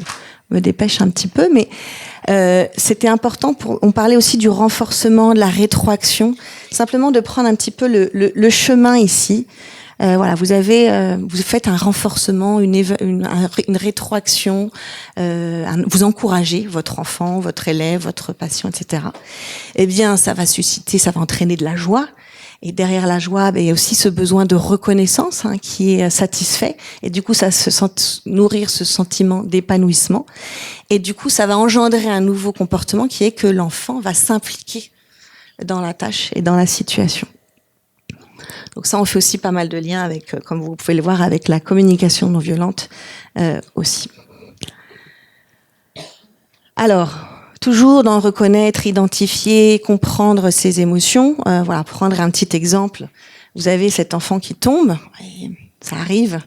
me dépêche un petit peu, mais c'était important. On parlait aussi du renforcement, de la rétroaction, simplement de prendre un petit peu le chemin ici. Voilà, vous faites un renforcement, une rétroaction, vous encouragez votre enfant, votre élève, votre patient, etc. Eh bien, ça va entraîner de la joie. Et derrière la joie, il y a aussi ce besoin de reconnaissance qui est satisfait. Et du coup, ça nourrir ce sentiment d'épanouissement. Et du coup, ça va engendrer un nouveau comportement qui est que l'enfant va s'impliquer dans la tâche et dans la situation. Donc ça, on fait aussi pas mal de liens avec, comme vous pouvez le voir, avec la communication non violente aussi. Alors, toujours dans reconnaître, identifier, comprendre ses émotions. Voilà, prendre un petit exemple. Vous avez cet enfant qui tombe. Et ça arrive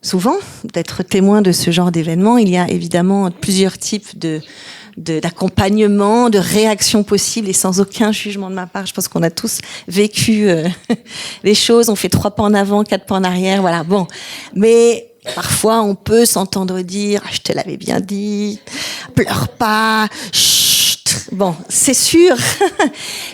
souvent d'être témoin de ce genre d'événement. Il y a évidemment plusieurs types d'accompagnement, de réactions possibles et sans aucun jugement de ma part. Je pense qu'on a tous vécu les choses. On fait 3 pas en avant, 4 pas en arrière. Voilà. Bon, mais parfois, on peut s'entendre dire « je te l'avais bien dit, pleure pas, chut ». Bon, c'est sûr,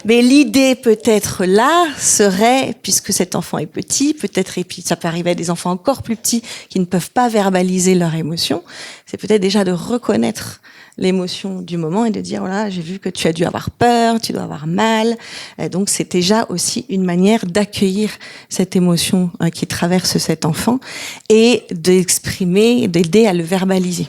mais l'idée peut-être là serait, puisque cet enfant est petit, peut-être, et puis ça peut arriver à des enfants encore plus petits qui ne peuvent pas verbaliser leurs émotions, c'est peut-être déjà de reconnaître l'émotion du moment et de dire voilà, j'ai vu que tu as dû avoir peur, tu dois avoir mal. Et donc c'est déjà aussi une manière d'accueillir cette émotion qui traverse cet enfant et d'exprimer, d'aider à le verbaliser.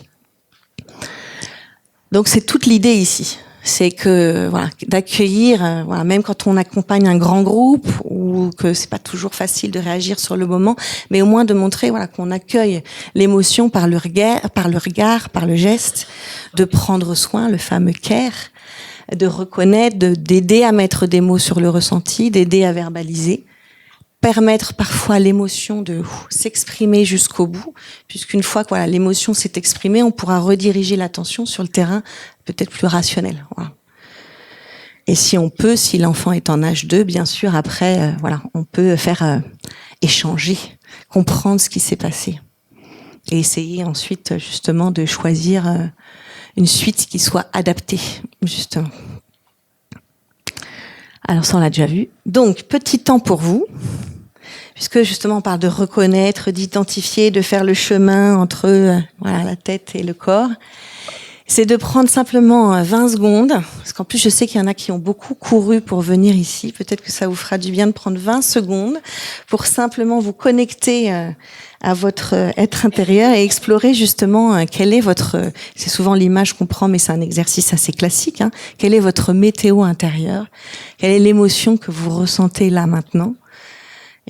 Donc c'est toute l'idée ici. C'est que voilà, d'accueillir, voilà, même quand on accompagne un grand groupe ou que c'est pas toujours facile de réagir sur le moment, mais au moins de montrer voilà qu'on accueille l'émotion par le regard, par le geste, de prendre soin, le fameux care, de reconnaître, d'aider à mettre des mots sur le ressenti, d'aider à verbaliser, permettre parfois à l'émotion de s'exprimer jusqu'au bout, puisqu'une fois que voilà, l'émotion s'est exprimée, on pourra rediriger l'attention sur le terrain peut-être plus rationnel. Voilà. Et si l'enfant est en âge 2, bien sûr, après, voilà, on peut faire échanger, comprendre ce qui s'est passé. Et essayer ensuite, justement, de choisir une suite qui soit adaptée, justement. Alors ça, on l'a déjà vu. Donc, petit temps pour vous, puisque justement, on parle de reconnaître, d'identifier, de faire le chemin entre voilà, la tête et le corps. c'est de prendre simplement 20 secondes, parce qu'en plus je sais qu'il y en a qui ont beaucoup couru pour venir ici, peut-être que ça vous fera du bien de prendre 20 secondes pour simplement vous connecter à votre être intérieur et explorer justement quelle est votre, c'est souvent l'image qu'on prend mais c'est un exercice assez classique, hein, quelle est votre météo intérieure, quelle est l'émotion que vous ressentez là maintenant.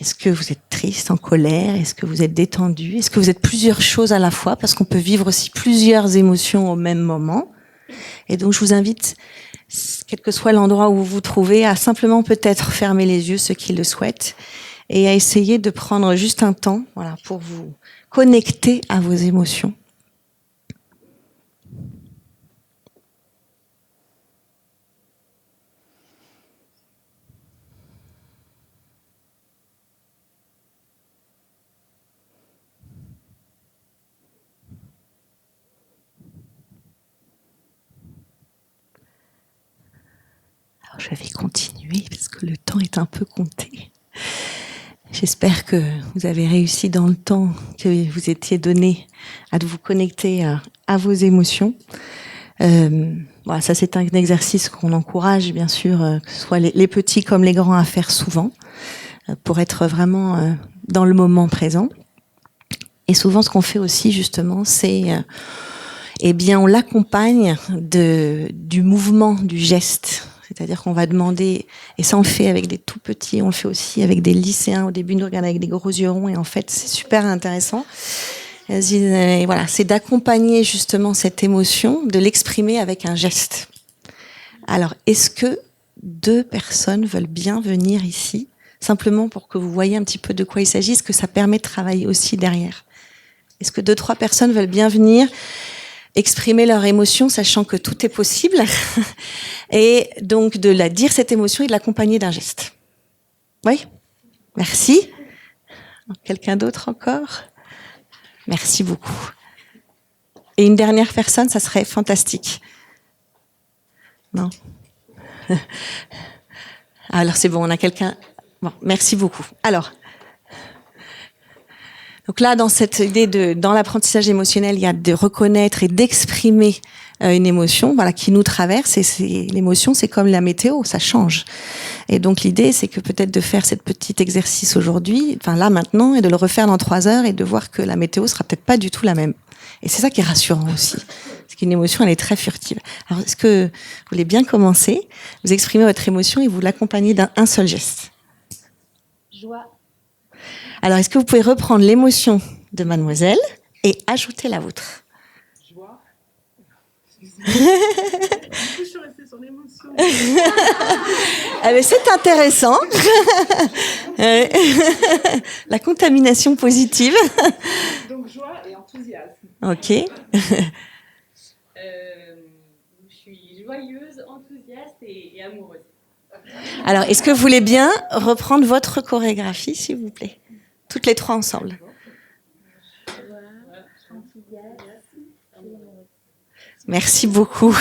Est-ce que vous êtes triste, en colère? Est-ce que vous êtes détendu? Est-ce que vous êtes plusieurs choses à la fois? Parce qu'on peut vivre aussi plusieurs émotions au même moment. Et donc, je vous invite, quel que soit l'endroit où vous vous trouvez, à simplement peut-être fermer les yeux, ceux qui le souhaitent, et à essayer de prendre juste un temps, voilà, pour vous connecter à vos émotions. Je vais continuer parce que le temps est un peu compté. J'espère que vous avez réussi dans le temps que vous étiez donné à vous connecter à vos émotions. Voilà, ça c'est un exercice qu'on encourage bien sûr, que ce soit les petits comme les grands à faire souvent, pour être vraiment dans le moment présent. Et souvent ce qu'on fait aussi justement, c'est eh bien on l'accompagne du mouvement, du geste. C'est-à-dire qu'on va demander, et ça on le fait avec des tout petits, on le fait aussi avec des lycéens. Au début, nous regardons avec des gros yeux ronds, et en fait, c'est super intéressant. Et voilà, c'est d'accompagner justement cette émotion, de l'exprimer avec un geste. Alors, est-ce que 2 personnes veulent bien venir ici, simplement pour que vous voyez un petit peu de quoi il s'agit, ce que ça permet de travailler aussi derrière? Est-ce que 2-3 personnes veulent bien venir exprimer leur émotion, sachant que tout est possible, et donc de la dire cette émotion et de l'accompagner d'un geste. Oui, merci. Quelqu'un d'autre encore? Merci beaucoup. Et une dernière personne, ça serait fantastique. Non? Alors c'est bon, on a quelqu'un. Bon, merci beaucoup. Alors. Donc là, dans cette idée dans l'apprentissage émotionnel, il y a de reconnaître et d'exprimer une émotion, voilà, qui nous traverse. Et l'émotion, c'est comme la météo, ça change. Et donc l'idée, c'est que peut-être de faire cet petit exercice aujourd'hui, enfin là maintenant, et de le refaire dans 3 heures et de voir que la météo sera peut-être pas du tout la même. Et c'est ça qui est rassurant aussi, parce qu'une émotion, elle est très furtive. Alors, est-ce que vous voulez bien commencer? Vous exprimez votre émotion et vous l'accompagnez d'un seul geste. Joie. Alors, est-ce que vous pouvez reprendre l'émotion de mademoiselle et ajouter la vôtre? Joie. Je suis restée sur l'émotion. C'est intéressant. La contamination positive. Donc, joie et enthousiasme. Ok. Je suis joyeuse, enthousiaste et amoureuse. Alors, est-ce que vous voulez bien reprendre votre chorégraphie, s'il vous plaît? Toutes les 3 ensemble. Merci beaucoup.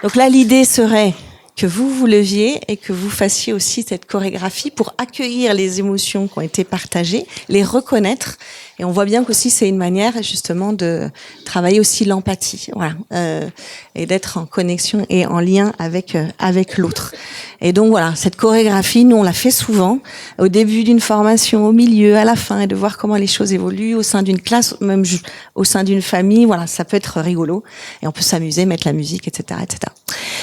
Donc là, l'idée serait que vous vous leviez et que vous fassiez aussi cette chorégraphie pour accueillir les émotions qui ont été partagées, les reconnaître. Et on voit bien qu'aussi c'est une manière justement de travailler aussi l'empathie, voilà, et d'être en connexion et en lien avec l'autre. Et donc voilà, cette chorégraphie, nous on la fait souvent au début d'une formation, au milieu, à la fin, et de voir comment les choses évoluent au sein d'une classe, même au sein d'une famille. Voilà, ça peut être rigolo et on peut s'amuser, mettre la musique, etc., etc.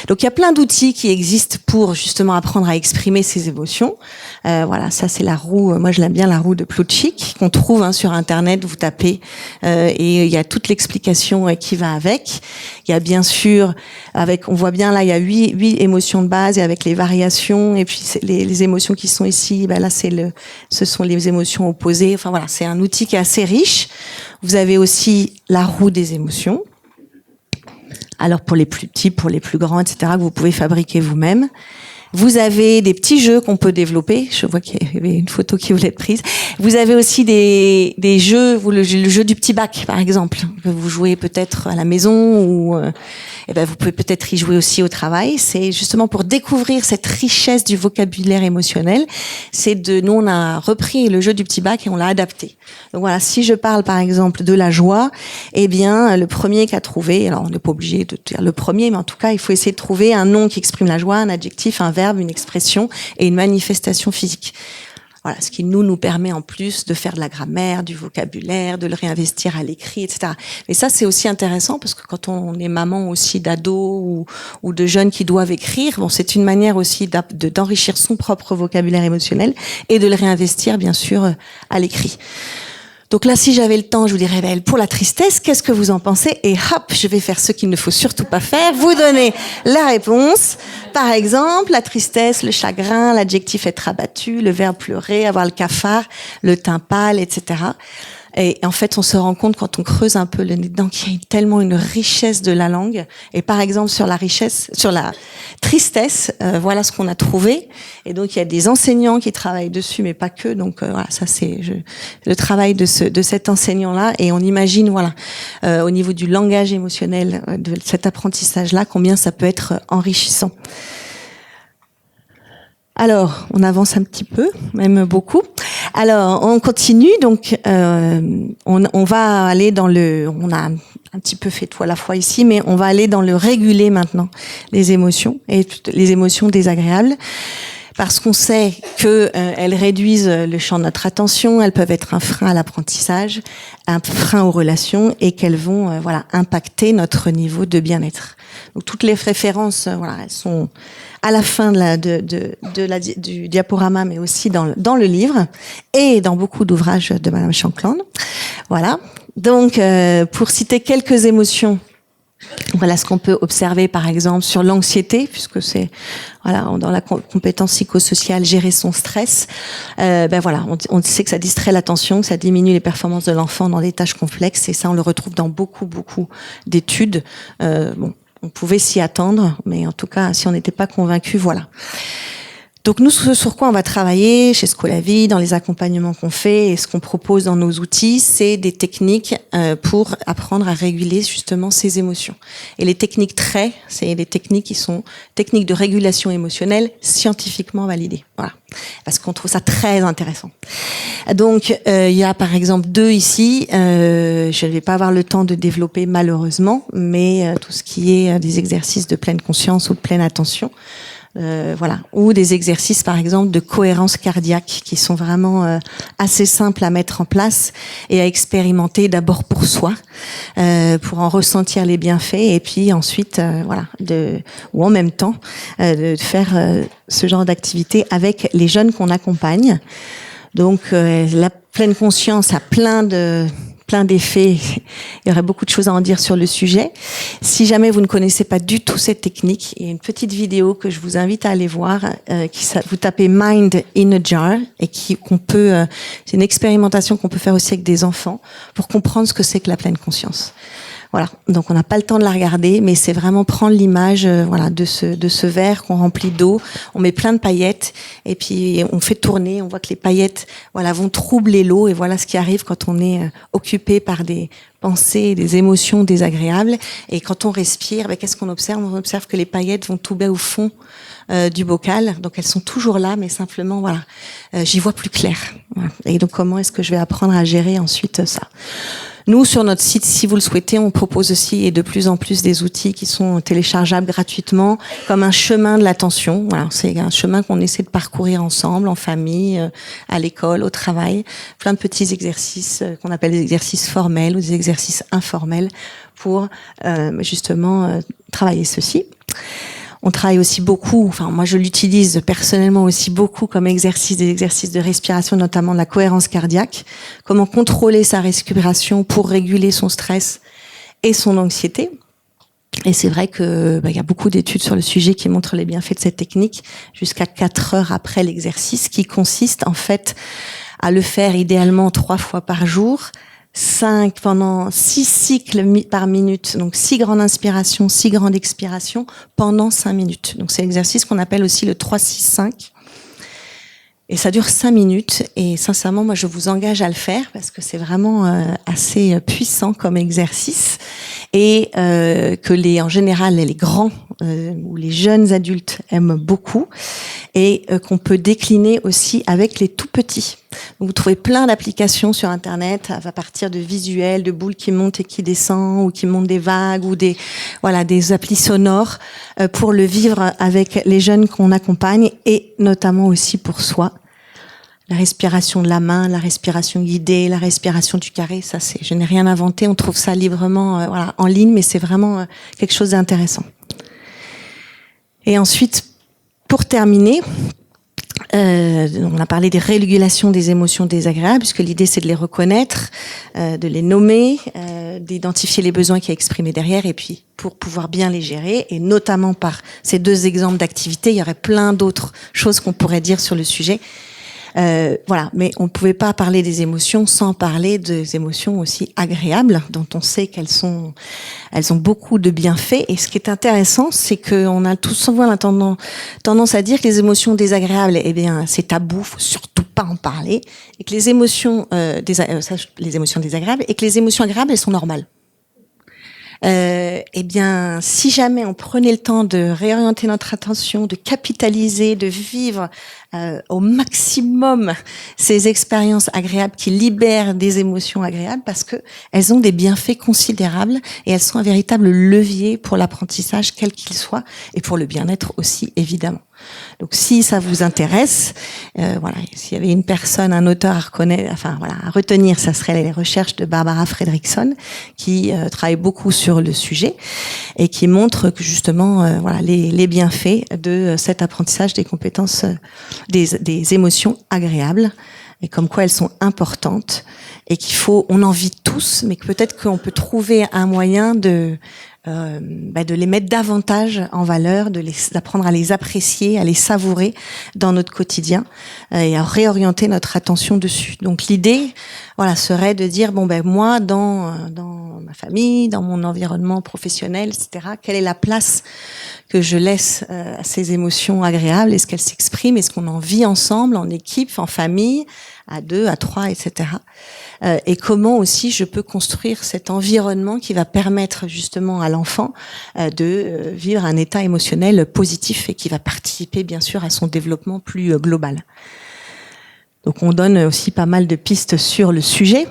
Donc il y a plein d'outils qui existent pour justement apprendre à exprimer ses émotions. Voilà, ça c'est la roue. Moi je l'aime bien, la roue de Plutchik qu'on trouve sur Internet. Vous tapez et il y a toute l'explication qui va avec. Il y a bien sûr on voit bien là il y a 8 émotions de base et avec les variations et puis les émotions qui sont ici. Ben là ce sont les émotions opposées. Enfin voilà, c'est un outil qui est assez riche. Vous avez aussi la roue des émotions. Alors pour les plus petits, pour les plus grands, etc., que vous pouvez fabriquer vous-même. Vous avez des petits jeux qu'on peut développer. Je vois qu'il y avait une photo qui voulait être prise. Vous avez aussi des jeux, le jeu du petit bac, par exemple. Vous jouez peut-être à la maison ou vous pouvez peut-être y jouer aussi au travail. C'est justement pour découvrir cette richesse du vocabulaire émotionnel. Nous, on a repris le jeu du petit bac et on l'a adapté. Donc voilà, si je parle par exemple de la joie, le premier qu'a trouvé, alors on n'est pas obligé de dire le premier, mais en tout cas, il faut essayer de trouver un nom qui exprime la joie, un adjectif, un verbe, une expression et une manifestation physique. Voilà, ce qui nous permet en plus de faire de la grammaire, du vocabulaire, de le réinvestir à l'écrit, etc. Mais ça, c'est aussi intéressant parce que quand on est maman aussi d'ados ou de jeunes qui doivent écrire, c'est une manière aussi d'enrichir son propre vocabulaire émotionnel et de le réinvestir, bien sûr, à l'écrit. Donc là, si j'avais le temps, je vous dirais, pour la tristesse, qu'est-ce que vous en pensez? Et hop, je vais faire ce qu'il ne faut surtout pas faire, vous donner la réponse. Par exemple, la tristesse, le chagrin, l'adjectif être abattu, le verbe pleurer, avoir le cafard, le teint pâle, etc. Et en fait, on se rend compte quand on creuse un peu le nez dedans qu'il y a tellement une richesse de la langue. Et par exemple, sur la tristesse, voilà ce qu'on a trouvé. Et donc, il y a des enseignants qui travaillent dessus, mais pas que. Donc, voilà, ça c'est le travail de cet enseignant-là. Et on imagine, au niveau du langage émotionnel, de cet apprentissage-là, combien ça peut être enrichissant. Alors, on avance un petit peu, même beaucoup. Alors, on continue. Donc, on va aller dans on a un petit peu fait tout à la fois ici, mais on va aller dans le réguler maintenant, les émotions et les émotions désagréables. Parce qu'on sait que elles réduisent le champ de notre attention, elles peuvent être un frein à l'apprentissage, un frein aux relations, et qu'elles vont impacter notre niveau de bien-être. Donc toutes les références, elles sont à la fin du diaporama, mais aussi dans le livre et dans beaucoup d'ouvrages de Madame Shankland. Voilà. Donc pour citer quelques émotions. Voilà ce qu'on peut observer par exemple sur l'anxiété, puisque c'est dans la compétence psychosociale gérer son stress. On sait que ça distrait l'attention, que ça diminue les performances de l'enfant dans des tâches complexes, et ça on le retrouve dans beaucoup d'études. On pouvait s'y attendre, mais en tout cas si on n'était pas convaincu, voilà. Donc nous, ce sur quoi on va travailler chez Scholavie, dans les accompagnements qu'on fait et ce qu'on propose dans nos outils, c'est des techniques pour apprendre à réguler justement ces émotions. Et les techniques TRAIT, c'est des techniques qui sont techniques de régulation émotionnelle scientifiquement validées. Voilà, parce qu'on trouve ça très intéressant. Donc il y a par exemple 2 ici. Je ne vais pas avoir le temps de développer malheureusement, mais tout ce qui est des exercices de pleine conscience ou de pleine attention. Ou des exercices par exemple de cohérence cardiaque qui sont vraiment assez simples à mettre en place et à expérimenter d'abord pour soi, pour en ressentir les bienfaits, et puis ensuite ou en même temps de faire ce genre d'activité avec les jeunes qu'on accompagne. Donc la pleine conscience a plein d'effets. Il y aurait beaucoup de choses à en dire sur le sujet. Si jamais vous ne connaissez pas du tout cette technique, il y a une petite vidéo que je vous invite à aller voir. Vous tapez Mind in a Jar et c'est une expérimentation qu'on peut faire aussi avec des enfants pour comprendre ce que c'est que la pleine conscience. Voilà. Donc on n'a pas le temps de la regarder, mais c'est vraiment prendre l'image de ce verre qu'on remplit d'eau, on met plein de paillettes et puis on fait tourner, on voit que les paillettes vont troubler l'eau, et voilà ce qui arrive quand on est occupé par des pensées, des émotions désagréables. Et quand on respire, qu'est-ce qu'on observe? On observe que les paillettes vont tout bas au fond du bocal, donc elles sont toujours là, mais simplement j'y vois plus clair. Voilà. Et donc comment est-ce que je vais apprendre à gérer ensuite ça? Nous, sur notre site, si vous le souhaitez, on propose aussi et de plus en plus des outils qui sont téléchargeables gratuitement, comme un chemin de l'attention. Voilà, c'est un chemin qu'on essaie de parcourir ensemble, en famille, à l'école, au travail. Plein de petits exercices qu'on appelle des exercices formels ou des exercices informels pour justement travailler ceci. On travaille aussi beaucoup, moi je l'utilise personnellement aussi beaucoup comme exercice, des exercices de respiration, notamment de la cohérence cardiaque. Comment contrôler sa respiration pour réguler son stress et son anxiété. Et c'est vrai que y a beaucoup d'études sur le sujet qui montrent les bienfaits de cette technique jusqu'à 4 heures après l'exercice, qui consiste en fait à le faire idéalement 3 fois par jour, pendant 6 cycles par minute, donc 6 grandes inspirations, 6 grandes expirations pendant 5 minutes. Donc c'est l'exercice qu'on appelle aussi le 3-6-5. Et ça dure 5 minutes. Et sincèrement, moi, je vous engage à le faire parce que c'est vraiment assez puissant comme exercice. Et en général, les grands ou les jeunes adultes aiment beaucoup. Et qu'on peut décliner aussi avec les tout petits. Donc, vous trouvez plein d'applications sur Internet à partir de visuels, de boules qui montent et qui descendent, ou qui montent des vagues, ou des applis sonores pour le vivre avec les jeunes qu'on accompagne et notamment aussi pour soi. La respiration de la main, la respiration guidée, la respiration du carré, ça je n'ai rien inventé, on trouve ça librement en ligne, mais c'est vraiment quelque chose d'intéressant. Et ensuite, pour terminer, on a parlé des régulations des émotions désagréables, puisque l'idée c'est de les reconnaître, de les nommer, d'identifier les besoins qui sont exprimés derrière, et puis pour pouvoir bien les gérer, et notamment par ces 2 exemples d'activités, il y aurait plein d'autres choses qu'on pourrait dire sur le sujet. Mais on ne pouvait pas parler des émotions sans parler des émotions aussi agréables, dont on sait elles ont beaucoup de bienfaits. Et ce qui est intéressant, c'est qu'on a tous souvent tendance à dire que les émotions désagréables, c'est tabou, faut surtout pas en parler, et que les émotions les émotions désagréables, et que les émotions agréables, elles sont normales. Si jamais on prenait le temps de réorienter notre attention, de capitaliser, de vivre au maximum ces expériences agréables qui libèrent des émotions agréables, parce que elles ont des bienfaits considérables et elles sont un véritable levier pour l'apprentissage, quel qu'il soit, et pour le bien-être aussi, évidemment. Donc, si ça vous intéresse, s'il y avait une personne, un auteur à retenir, ça serait les recherches de Barbara Fredrickson, qui travaille beaucoup sur le sujet et qui montre que justement, les bienfaits de cet apprentissage des compétences, des émotions agréables, et comme quoi elles sont importantes et on en vit tous, mais que peut-être qu'on peut trouver un moyen de les mettre davantage en valeur, d'apprendre à les apprécier, à les savourer dans notre quotidien et à réorienter notre attention dessus. Donc l'idée, serait de dire moi dans ma famille, dans mon environnement professionnel, etc. Quelle est la place que je laisse à ces émotions agréables? Est-ce qu'elles s'expriment? Est-ce qu'on en vit ensemble, en équipe, en famille, à 2, à 3, etc. Et comment aussi je peux construire cet environnement qui va permettre justement à l'enfant de vivre un état émotionnel positif et qui va participer bien sûr à son développement plus global. Donc on donne aussi pas mal de pistes sur le sujet.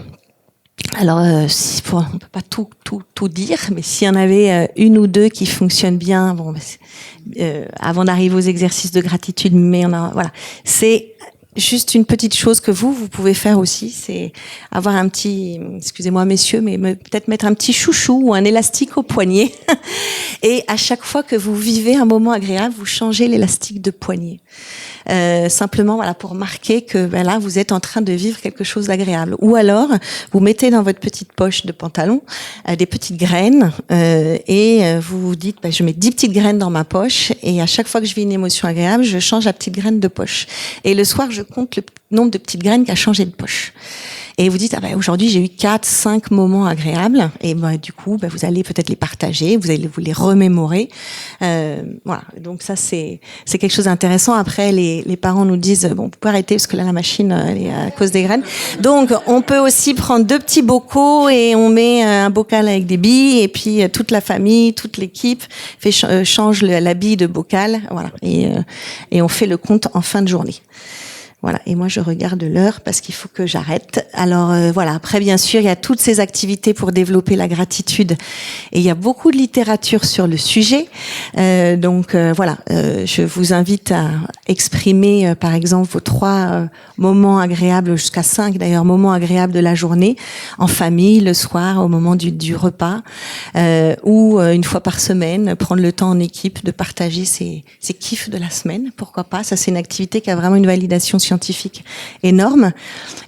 Alors, on peut pas tout dire, mais s'il y en avait une ou deux qui fonctionnent bien, avant d'arriver aux exercices de gratitude, c'est juste une petite chose que vous pouvez faire aussi, c'est avoir un petit, excusez-moi messieurs, mais peut-être mettre un petit chouchou ou un élastique au poignet. Et à chaque fois que vous vivez un moment agréable, vous changez l'élastique de poignet. Simplement, pour marquer que là, vous êtes en train de vivre quelque chose d'agréable. Ou alors, vous mettez dans votre petite poche de pantalon des petites graines et vous vous dites, je mets 10 petites graines dans ma poche et à chaque fois que je vis une émotion agréable, je change la petite graine de poche. Et le soir, je compte le nombre de petites graines qui a changé de poche. Et vous dites, aujourd'hui, j'ai eu 4, 5 moments agréables. Et du coup, vous allez peut-être les partager, vous allez vous les remémorer. Donc ça, c'est quelque chose d'intéressant. Après, les parents nous disent, vous pouvez arrêter parce que là, la machine, elle est à cause des graines. Donc, on peut aussi prendre 2 petits bocaux et on met un bocal avec des billes. Et puis, toute la famille, toute l'équipe change la bille de bocal. Et on fait le compte en fin de journée. Et moi je regarde l'heure parce qu'il faut que j'arrête. Alors après bien sûr, il y a toutes ces activités pour développer la gratitude et il y a beaucoup de littérature sur le sujet. Je vous invite à exprimer par exemple vos 3 moments agréables, jusqu'à 5 d'ailleurs, moments agréables de la journée, en famille, le soir, au moment du repas, ou une fois par semaine, prendre le temps en équipe de partager ces kiffs de la semaine, pourquoi pas. Ça c'est une activité qui a vraiment une validation scientifique énorme.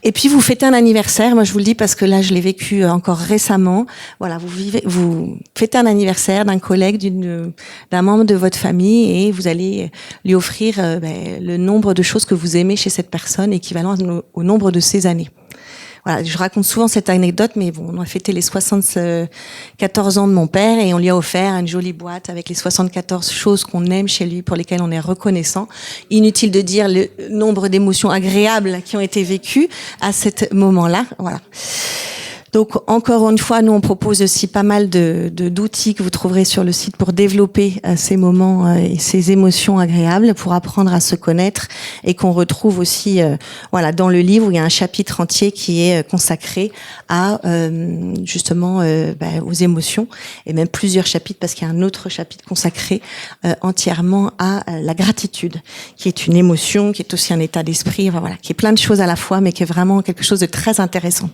Et puis vous fêtez un anniversaire, moi je vous le dis parce que là je l'ai vécu encore récemment. Vous fêtez un anniversaire d'un collègue, d'un membre de votre famille et vous allez lui offrir le nombre de choses que vous aimez chez cette personne équivalent au nombre de ses années. voilà, je raconte souvent cette anecdote, mais bon, on a fêté les 74 ans de mon père et on lui a offert une jolie boîte avec les 74 choses qu'on aime chez lui, pour lesquelles on est reconnaissant. Inutile de dire le nombre d'émotions agréables qui ont été vécues à ce moment-là. Voilà. Donc, encore une fois, nous, on propose aussi pas mal d'outils que vous trouverez sur le site pour développer ces moments et ces émotions agréables, pour apprendre à se connaître, et qu'on retrouve aussi, voilà, dans le livre où il y a un chapitre entier qui est consacré à, justement, aux émotions, et même plusieurs chapitres, parce qu'il y a un autre chapitre consacré entièrement à la gratitude, qui est une émotion, qui est aussi un état d'esprit, enfin, voilà, qui est plein de choses à la fois, mais qui est vraiment quelque chose de très intéressant.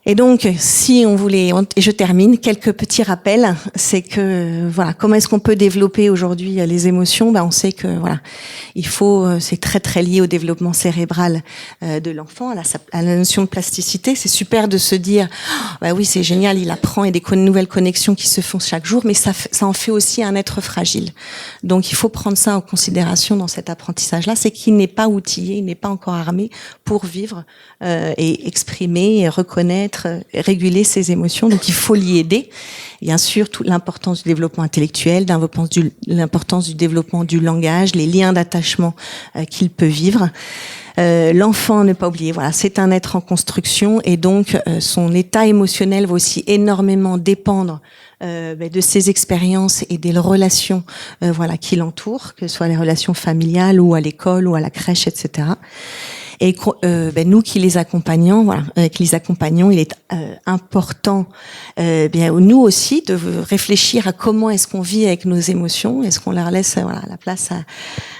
Et donc, si on voulait, et je termine, quelques petits rappels, c'est que, voilà, comment est-ce qu'on peut développer aujourd'hui les émotions? On sait que, voilà, il faut, c'est très très lié au développement cérébral de l'enfant, à la notion de plasticité. C'est super de se dire, oui, c'est génial, il apprend, et des nouvelles connexions qui se font chaque jour, mais ça en fait aussi un être fragile. Donc, il faut prendre ça en considération dans cet apprentissage-là, c'est qu'il n'est pas outillé, il n'est pas encore armé pour vivre et exprimer, et reconnaître, réguler ses émotions. Donc il faut l'y aider. Bien sûr, toute l'importance du développement intellectuel, l'importance du développement du langage, les liens d'attachement qu'il peut vivre. L'enfant, ne pas oublier, voilà, c'est un être en construction, et donc son état émotionnel va aussi énormément dépendre de ses expériences et des relations voilà, qui l'entourent, que ce soit les relations familiales ou à l'école ou à la crèche, etc. Et nous qui les accompagnons, voilà, il est important, bien nous aussi, de réfléchir à comment est-ce qu'on vit avec nos émotions. Est-ce qu'on leur laisse, voilà, la place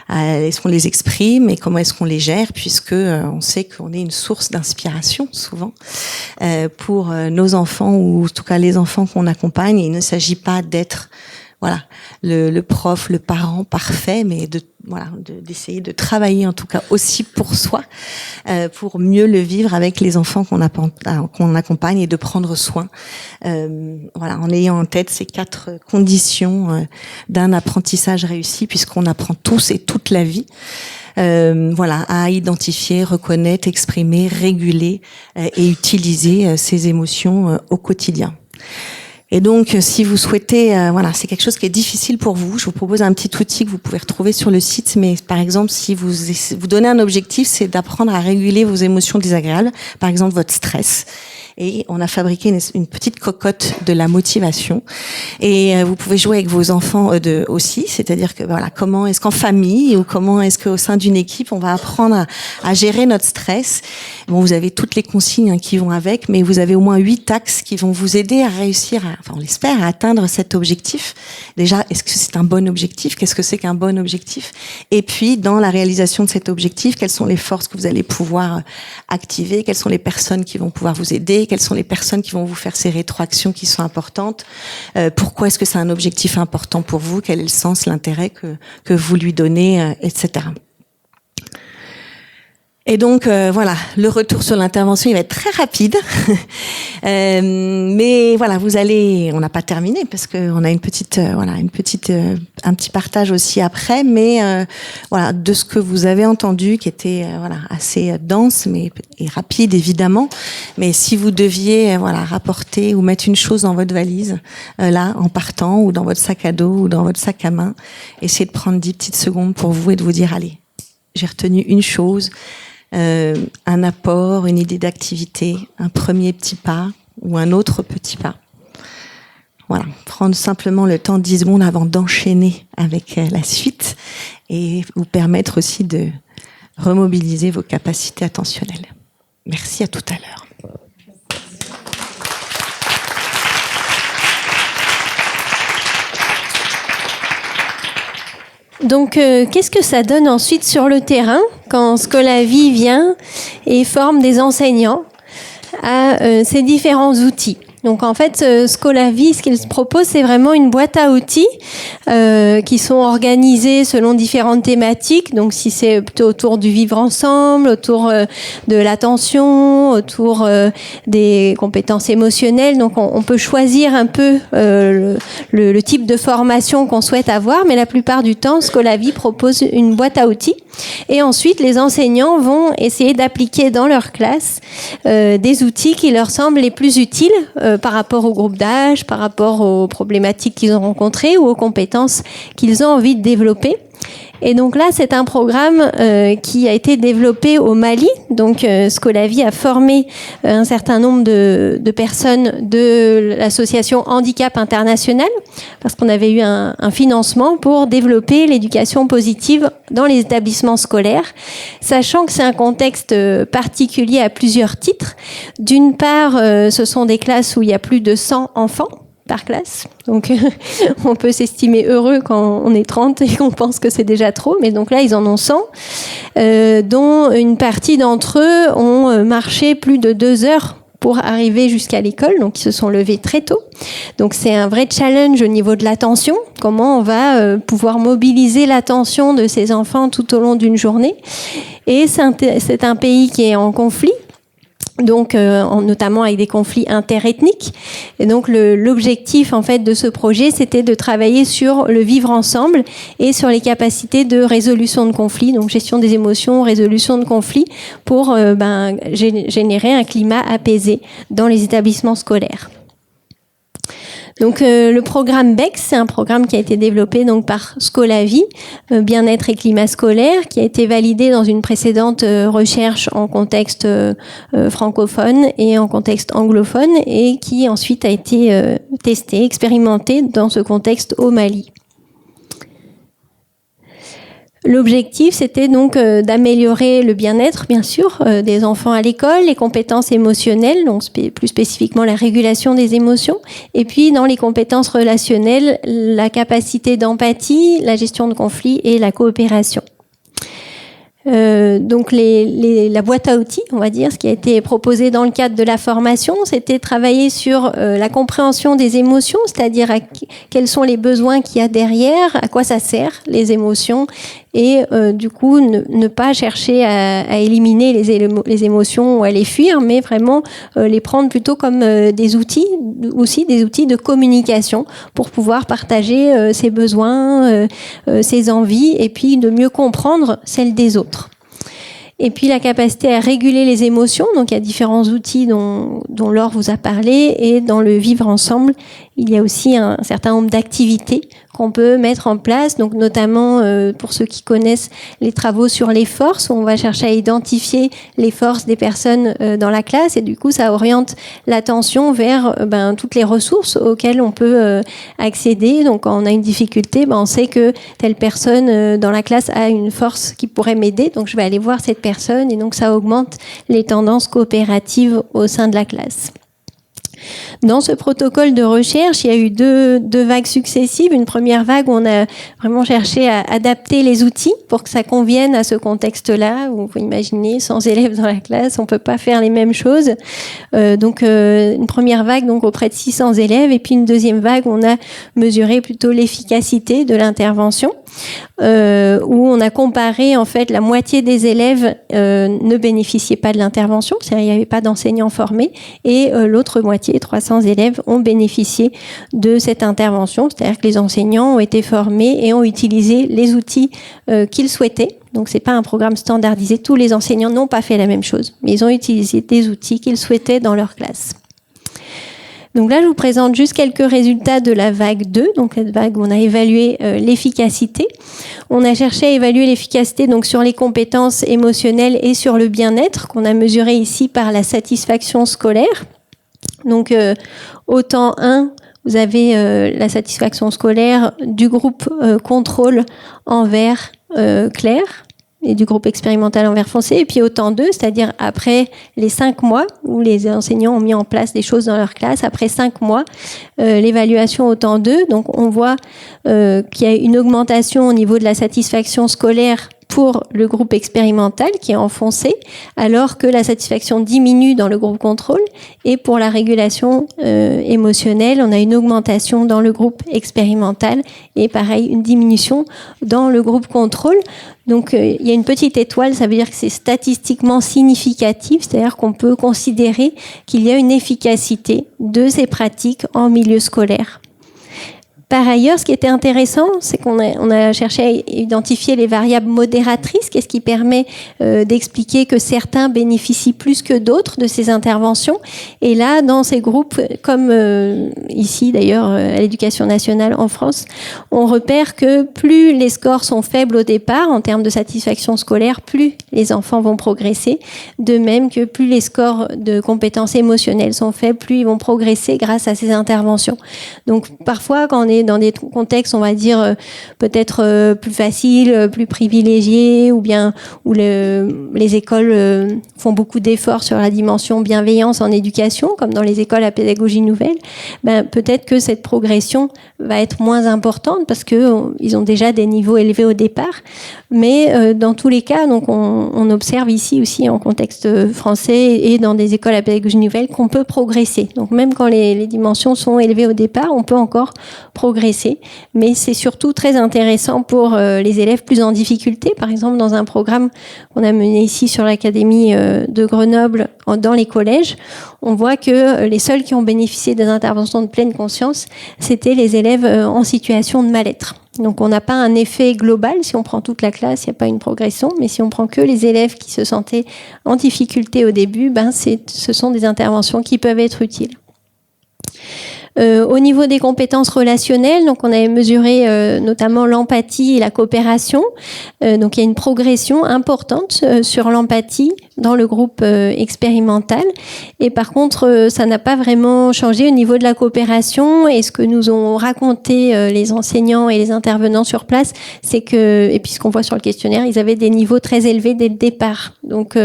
est-ce qu'on les exprime, et comment est-ce qu'on les gère, puisque on sait qu'on est une source d'inspiration souvent pour nos enfants, ou en tout cas les enfants qu'on accompagne. Et il ne s'agit pas d'être, voilà, le prof, le parent parfait, mais d'essayer de travailler en tout cas aussi pour soi, pour mieux le vivre avec les enfants qu'on accompagne, et de prendre soin, voilà, en ayant en tête ces 4 conditions d'un apprentissage réussi, puisqu'on apprend tous et toute la vie. Voilà, à identifier, reconnaître, exprimer, réguler et utiliser ces émotions au quotidien. Et donc, si vous souhaitez, voilà, c'est quelque chose qui est difficile pour vous, je vous propose un petit outil que vous pouvez retrouver sur le site. Mais par exemple, si vous donnez un objectif, c'est d'apprendre à réguler vos émotions désagréables, par exemple votre stress. Et on a fabriqué une petite cocotte de la motivation. Et vous pouvez jouer avec vos enfants aussi, c'est-à-dire que voilà, comment est-ce qu'en famille, ou comment est-ce qu'au sein d'une équipe, on va apprendre à gérer notre stress. Bon, vous avez toutes les consignes qui vont avec, mais vous avez au moins 8 axes qui vont vous aider à réussir, on l'espère, à atteindre cet objectif. Déjà, est-ce que c'est un bon objectif? Qu'est-ce que c'est qu'un bon objectif? Et puis, dans la réalisation de cet objectif, quelles sont les forces que vous allez pouvoir activer? Quelles sont les personnes qui vont pouvoir vous aider? Quelles sont les personnes qui vont vous faire ces rétroactions qui sont importantes? Pourquoi est-ce que c'est un objectif important pour vous? Quel est le sens, l'intérêt que vous lui donnez, etc. Et donc voilà, le retour sur l'intervention, il va être très rapide, mais voilà, on n'a pas terminé, parce que on a un petit partage aussi après, mais voilà, de ce que vous avez entendu, qui était voilà, assez dense et rapide évidemment, mais si vous deviez voilà, rapporter ou mettre une chose dans votre valise là en partant, ou dans votre sac à dos, ou dans votre sac à main, essayez de prendre 10 petites secondes pour vous et de vous dire, allez, j'ai retenu une chose. Un apport, une idée d'activité, un premier petit pas ou un autre petit pas. Voilà, prendre simplement le temps 10 secondes avant d'enchaîner avec la suite, et vous permettre aussi de remobiliser vos capacités attentionnelles. Merci, à tout à l'heure. Donc, qu'est-ce que ça donne ensuite sur le terrain quand Scolavie vient et forme des enseignants à ces différents outils? Donc en fait, Scolavie, ce qu'il propose, c'est vraiment une boîte à outils qui sont organisés selon différentes thématiques. Donc si c'est plutôt autour du vivre ensemble, autour de l'attention, autour des compétences émotionnelles. Donc on peut choisir un peu le type de formation qu'on souhaite avoir, mais la plupart du temps, Scolavie propose une boîte à outils Et ensuite, les enseignants vont essayer d'appliquer dans leur classe des outils qui leur semblent les plus utiles par rapport au groupe d'âge, par rapport aux problématiques qu'ils ont rencontrées ou aux compétences qu'ils ont envie de développer. Et donc là, c'est un programme qui a été développé au Mali. Donc, Scolavi a formé un certain nombre de personnes de l'association Handicap International, parce qu'on avait eu un financement pour développer l'éducation positive dans les établissements scolaires, sachant que c'est un contexte particulier à plusieurs titres. D'une part, ce sont des classes où il y a plus de 100 enfants par classe. Donc, on peut s'estimer heureux quand on est 30 et qu'on pense que c'est déjà trop. Mais donc là, ils en ont 100, dont une partie d'entre eux ont marché plus de 2 heures pour arriver jusqu'à l'école. Donc, ils se sont levés très tôt. Donc, c'est un vrai challenge au niveau de l'attention. Comment on va pouvoir mobiliser l'attention de ces enfants tout au long d'une journée. Et c'est un pays qui est en conflit. Donc, notamment avec des conflits interethniques. Et donc, l'objectif, en fait, de ce projet, c'était de travailler sur le vivre ensemble et sur les capacités de résolution de conflits, donc gestion des émotions, résolution de conflits, pour générer un climat apaisé dans les établissements scolaires. Donc, le programme BEX, c'est un programme qui a été développé donc par Scolavi, bien-être et climat scolaire, qui a été validé dans une précédente recherche en contexte francophone et en contexte anglophone, et qui ensuite a été testé, expérimenté dans ce contexte au Mali. L'objectif, c'était donc d'améliorer le bien-être, bien sûr, des enfants à l'école, les compétences émotionnelles, donc plus spécifiquement la régulation des émotions, et puis dans les compétences relationnelles, la capacité d'empathie, la gestion de conflits et la coopération. Donc la boîte à outils, on va dire, ce qui a été proposé dans le cadre de la formation, c'était travailler sur la compréhension des émotions, c'est-à-dire quels sont les besoins qu'il y a derrière, à quoi ça sert les émotions, et du coup ne pas chercher à éliminer les émotions ou à les fuir, mais vraiment les prendre plutôt comme des outils, aussi des outils de communication pour pouvoir partager ses besoins, ses envies, et puis de mieux comprendre celles des autres. Et puis la capacité à réguler les émotions, donc il y a différents outils dont Laure vous a parlé, et dans le vivre ensemble, il y a aussi un certain nombre d'activités qu'on peut mettre en place, donc notamment pour ceux qui connaissent les travaux sur les forces, où on va chercher à identifier les forces des personnes dans la classe, et du coup ça oriente l'attention vers toutes les ressources auxquelles on peut accéder. Donc quand on a une difficulté, on sait que telle personne dans la classe a une force qui pourrait m'aider, donc je vais aller voir cette personne, et donc ça augmente les tendances coopératives au sein de la classe. Dans ce protocole de recherche, il y a eu deux vagues successives. Une première vague où on a vraiment cherché à adapter les outils pour que ça convienne à ce contexte-là, où vous imaginez 100 élèves dans la classe, on peut pas faire les mêmes choses. Donc une première vague donc auprès de 600 élèves, et puis une deuxième vague où on a mesuré plutôt l'efficacité de l'intervention, où on a comparé en fait la moitié des élèves ne bénéficiaient pas de l'intervention, c'est-à-dire il n'y avait pas d'enseignants formés, et l'autre moitié, 300 élèves, ont bénéficié de cette intervention, c'est-à-dire que les enseignants ont été formés et ont utilisé les outils qu'ils souhaitaient. Donc c'est pas un programme standardisé, tous les enseignants n'ont pas fait la même chose, mais ils ont utilisé des outils qu'ils souhaitaient dans leur classe. Donc là, je vous présente juste quelques résultats de la vague 2, donc cette vague où on a évalué l'efficacité. On a cherché à évaluer l'efficacité donc sur les compétences émotionnelles et sur le bien-être, qu'on a mesuré ici par la satisfaction scolaire. Donc au temps 1, vous avez la satisfaction scolaire du groupe contrôle en vert clair et du groupe expérimental en vert foncé. Et puis au temps 2, c'est-à-dire après les 5 mois où les enseignants ont mis en place des choses dans leur classe, après 5 mois, l'évaluation au temps 2, donc on voit qu'il y a une augmentation au niveau de la satisfaction scolaire pour le groupe expérimental qui est en foncé, alors que la satisfaction diminue dans le groupe contrôle. Et pour la régulation émotionnelle, on a une augmentation dans le groupe expérimental et pareil, une diminution dans le groupe contrôle. Donc il y a une petite étoile, ça veut dire que c'est statistiquement significatif, c'est-à-dire qu'on peut considérer qu'il y a une efficacité de ces pratiques en milieu scolaire. Par ailleurs, ce qui était intéressant, c'est qu'on a cherché à identifier les variables modératrices, qu'est-ce qui permet d'expliquer que certains bénéficient plus que d'autres de ces interventions. Et là, dans ces groupes, comme ici d'ailleurs à l'Éducation nationale en France, on repère que plus les scores sont faibles au départ en termes de satisfaction scolaire, plus les enfants vont progresser. De même que plus les scores de compétences émotionnelles sont faibles, plus ils vont progresser grâce à ces interventions. Donc parfois, quand on est dans des contextes, on va dire peut-être plus faciles, plus privilégiés, ou bien où les écoles font beaucoup d'efforts sur la dimension bienveillance en éducation, comme dans les écoles à pédagogie nouvelle, peut-être que cette progression va être moins importante parce que ils ont déjà des niveaux élevés au départ. Mais dans tous les cas, donc on observe ici aussi en contexte français et dans des écoles à pédagogie nouvelle qu'on peut progresser. Donc même quand les dimensions sont élevées au départ, on peut encore progresser. Mais c'est surtout très intéressant pour les élèves plus en difficulté. Par exemple, dans un programme qu'on a mené ici sur l'Académie de Grenoble, dans les collèges, on voit que les seuls qui ont bénéficié des interventions de pleine conscience, c'était les élèves en situation de mal-être. Donc on n'a pas un effet global, si on prend toute la classe, il n'y a pas une progression, mais si on prend que les élèves qui se sentaient en difficulté au début, ce sont des interventions qui peuvent être utiles. Au niveau des compétences relationnelles, donc on avait mesuré notamment l'empathie et la coopération. Donc il y a une progression importante sur l'empathie dans le groupe expérimental. Et par contre, ça n'a pas vraiment changé au niveau de la coopération. Et ce que nous ont raconté les enseignants et les intervenants sur place, c'est que, et puis ce qu'on voit sur le questionnaire, ils avaient des niveaux très élevés dès le départ. Donc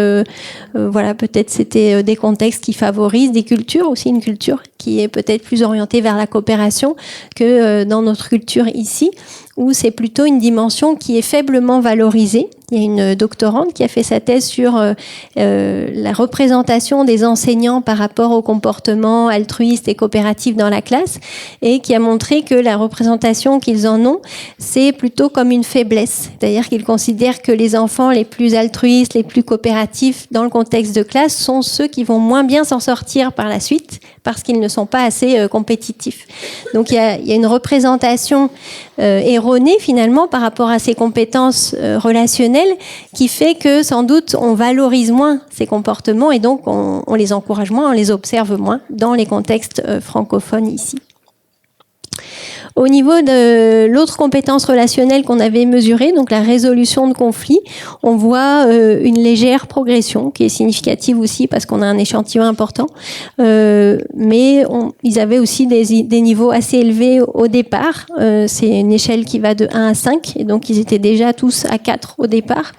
voilà, peut-être c'était des contextes qui favorisent des cultures, aussi une culture qui est peut-être plus orientée vers la coopération que dans notre culture ici, où c'est plutôt une dimension qui est faiblement valorisée. Il y a une doctorante qui a fait sa thèse sur la représentation des enseignants par rapport au comportement altruiste et coopératif dans la classe, et qui a montré que la représentation qu'ils en ont, c'est plutôt comme une faiblesse. C'est-à-dire qu'ils considèrent que les enfants les plus altruistes, les plus coopératifs dans le contexte de classe sont ceux qui vont moins bien s'en sortir par la suite, parce qu'ils ne sont pas assez compétitifs. Donc il y a une représentation erronée finalement par rapport à ces compétences relationnelles, qui fait que sans doute on valorise moins ces comportements et donc on les encourage moins, on les observe moins dans les contextes francophones ici. Au niveau de l'autre compétence relationnelle qu'on avait mesurée, donc la résolution de conflits, on voit une légère progression qui est significative aussi parce qu'on a un échantillon important. Mais ils avaient aussi des niveaux assez élevés au départ. C'est une échelle qui va de 1 à 5 et donc ils étaient déjà tous à 4 au départ.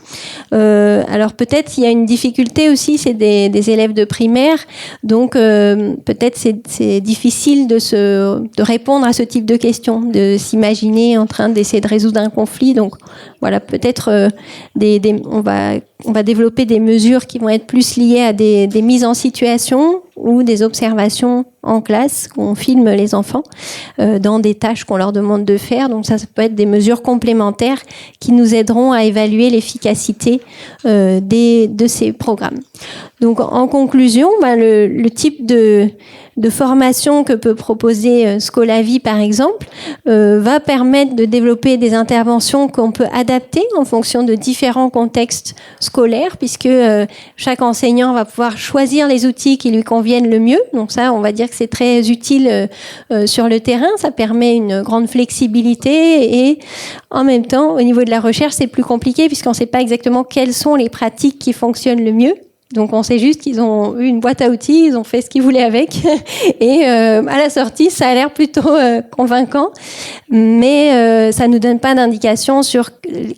Alors peut-être il y a une difficulté aussi, c'est des élèves de primaire, donc peut-être c'est difficile de répondre à ce type de questions, de s'imaginer en train d'essayer de résoudre un conflit. Donc voilà, peut-être on va développer des mesures qui vont être plus liées à des mises en situation ou des observations en classe, qu'on filme les enfants dans des tâches qu'on leur demande de faire. Donc ça peut être des mesures complémentaires qui nous aideront à évaluer l'efficacité de ces programmes. Donc en conclusion, le type de formation que peut proposer Scolavi par exemple va permettre de développer des interventions qu'on peut adapter en fonction de différents contextes scolaires, puisque chaque enseignant va pouvoir choisir les outils qui lui conviennent le mieux. Donc ça, on va dire que c'est très utile sur le terrain. Ça permet une grande flexibilité et en même temps, au niveau de la recherche, c'est plus compliqué puisqu'on ne sait pas exactement quelles sont les pratiques qui fonctionnent le mieux. Donc on sait juste qu'ils ont eu une boîte à outils, ils ont fait ce qu'ils voulaient avec et à la sortie ça a l'air plutôt convaincant, mais ça nous donne pas d'indication sur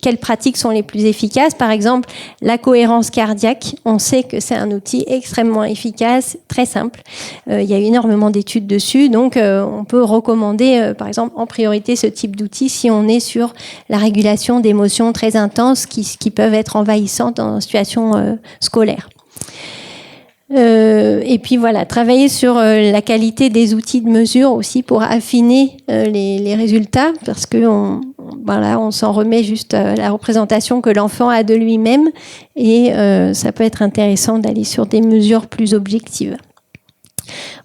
quelles pratiques sont les plus efficaces. Par exemple, la cohérence cardiaque, on sait que c'est un outil extrêmement efficace, très simple. Il y a eu énormément d'études dessus, donc on peut recommander par exemple en priorité ce type d'outil si on est sur la régulation d'émotions très intenses qui peuvent être envahissantes en situation scolaire. Et puis voilà, travailler sur la qualité des outils de mesure aussi pour affiner les résultats, parce que on s'en remet juste à la représentation que l'enfant a de lui-même et ça peut être intéressant d'aller sur des mesures plus objectives.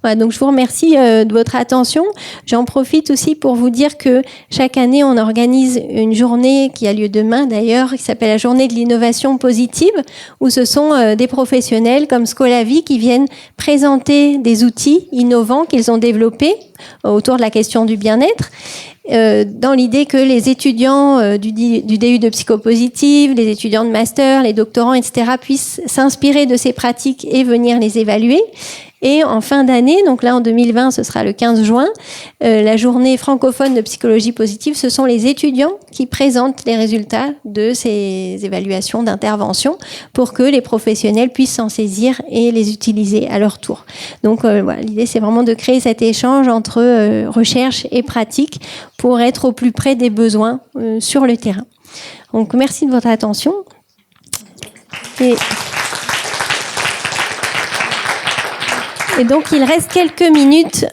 Voilà, donc je vous remercie de votre attention. J'en profite aussi pour vous dire que chaque année, on organise une journée qui a lieu demain d'ailleurs, qui s'appelle la journée de l'innovation positive, où ce sont des professionnels comme Scolavi qui viennent présenter des outils innovants qu'ils ont développés autour de la question du bien-être. Dans l'idée que les étudiants du DU de psychopositive, les étudiants de master, les doctorants, etc., puissent s'inspirer de ces pratiques et venir les évaluer. Et en fin d'année, donc là en 2020, ce sera le 15 juin, la journée francophone de psychologie positive, ce sont les étudiants qui présentent les résultats de ces évaluations d'intervention pour que les professionnels puissent s'en saisir et les utiliser à leur tour. Donc voilà, l'idée c'est vraiment de créer cet échange entre recherche et pratique pour être au plus près des besoins sur le terrain. Donc merci de votre attention. Et donc, il reste quelques minutes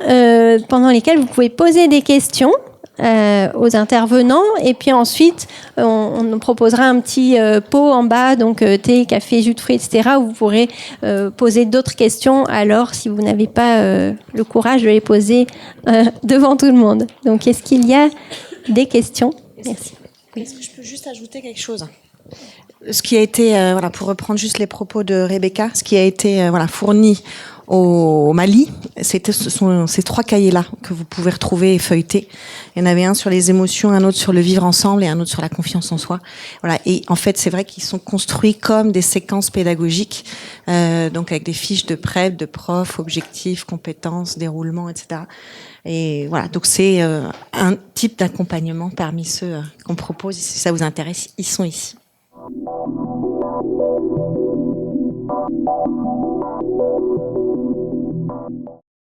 pendant lesquelles vous pouvez poser des questions aux intervenants. Et puis ensuite, on nous proposera un petit pot en bas, donc thé, café, jus de fruits, etc., où vous pourrez poser d'autres questions alors si vous n'avez pas le courage de les poser devant tout le monde. Donc, est-ce qu'il y a des questions ? Merci. Est-ce que je peux juste ajouter quelque chose ? Ce qui a été, voilà, pour reprendre juste les propos de Rebecca, ce qui a été voilà, fourni au Mali, ce sont ces 3 cahiers-là que vous pouvez retrouver et feuilleter. Il y en avait un sur les émotions, un autre sur le vivre ensemble et un autre sur la confiance en soi. Voilà. Et en fait, c'est vrai qu'ils sont construits comme des séquences pédagogiques, donc avec des fiches de prep, de profs, objectifs, compétences, déroulement, etc. Et voilà, donc c'est un type d'accompagnement parmi ceux qu'on propose. Si ça vous intéresse, ils sont ici.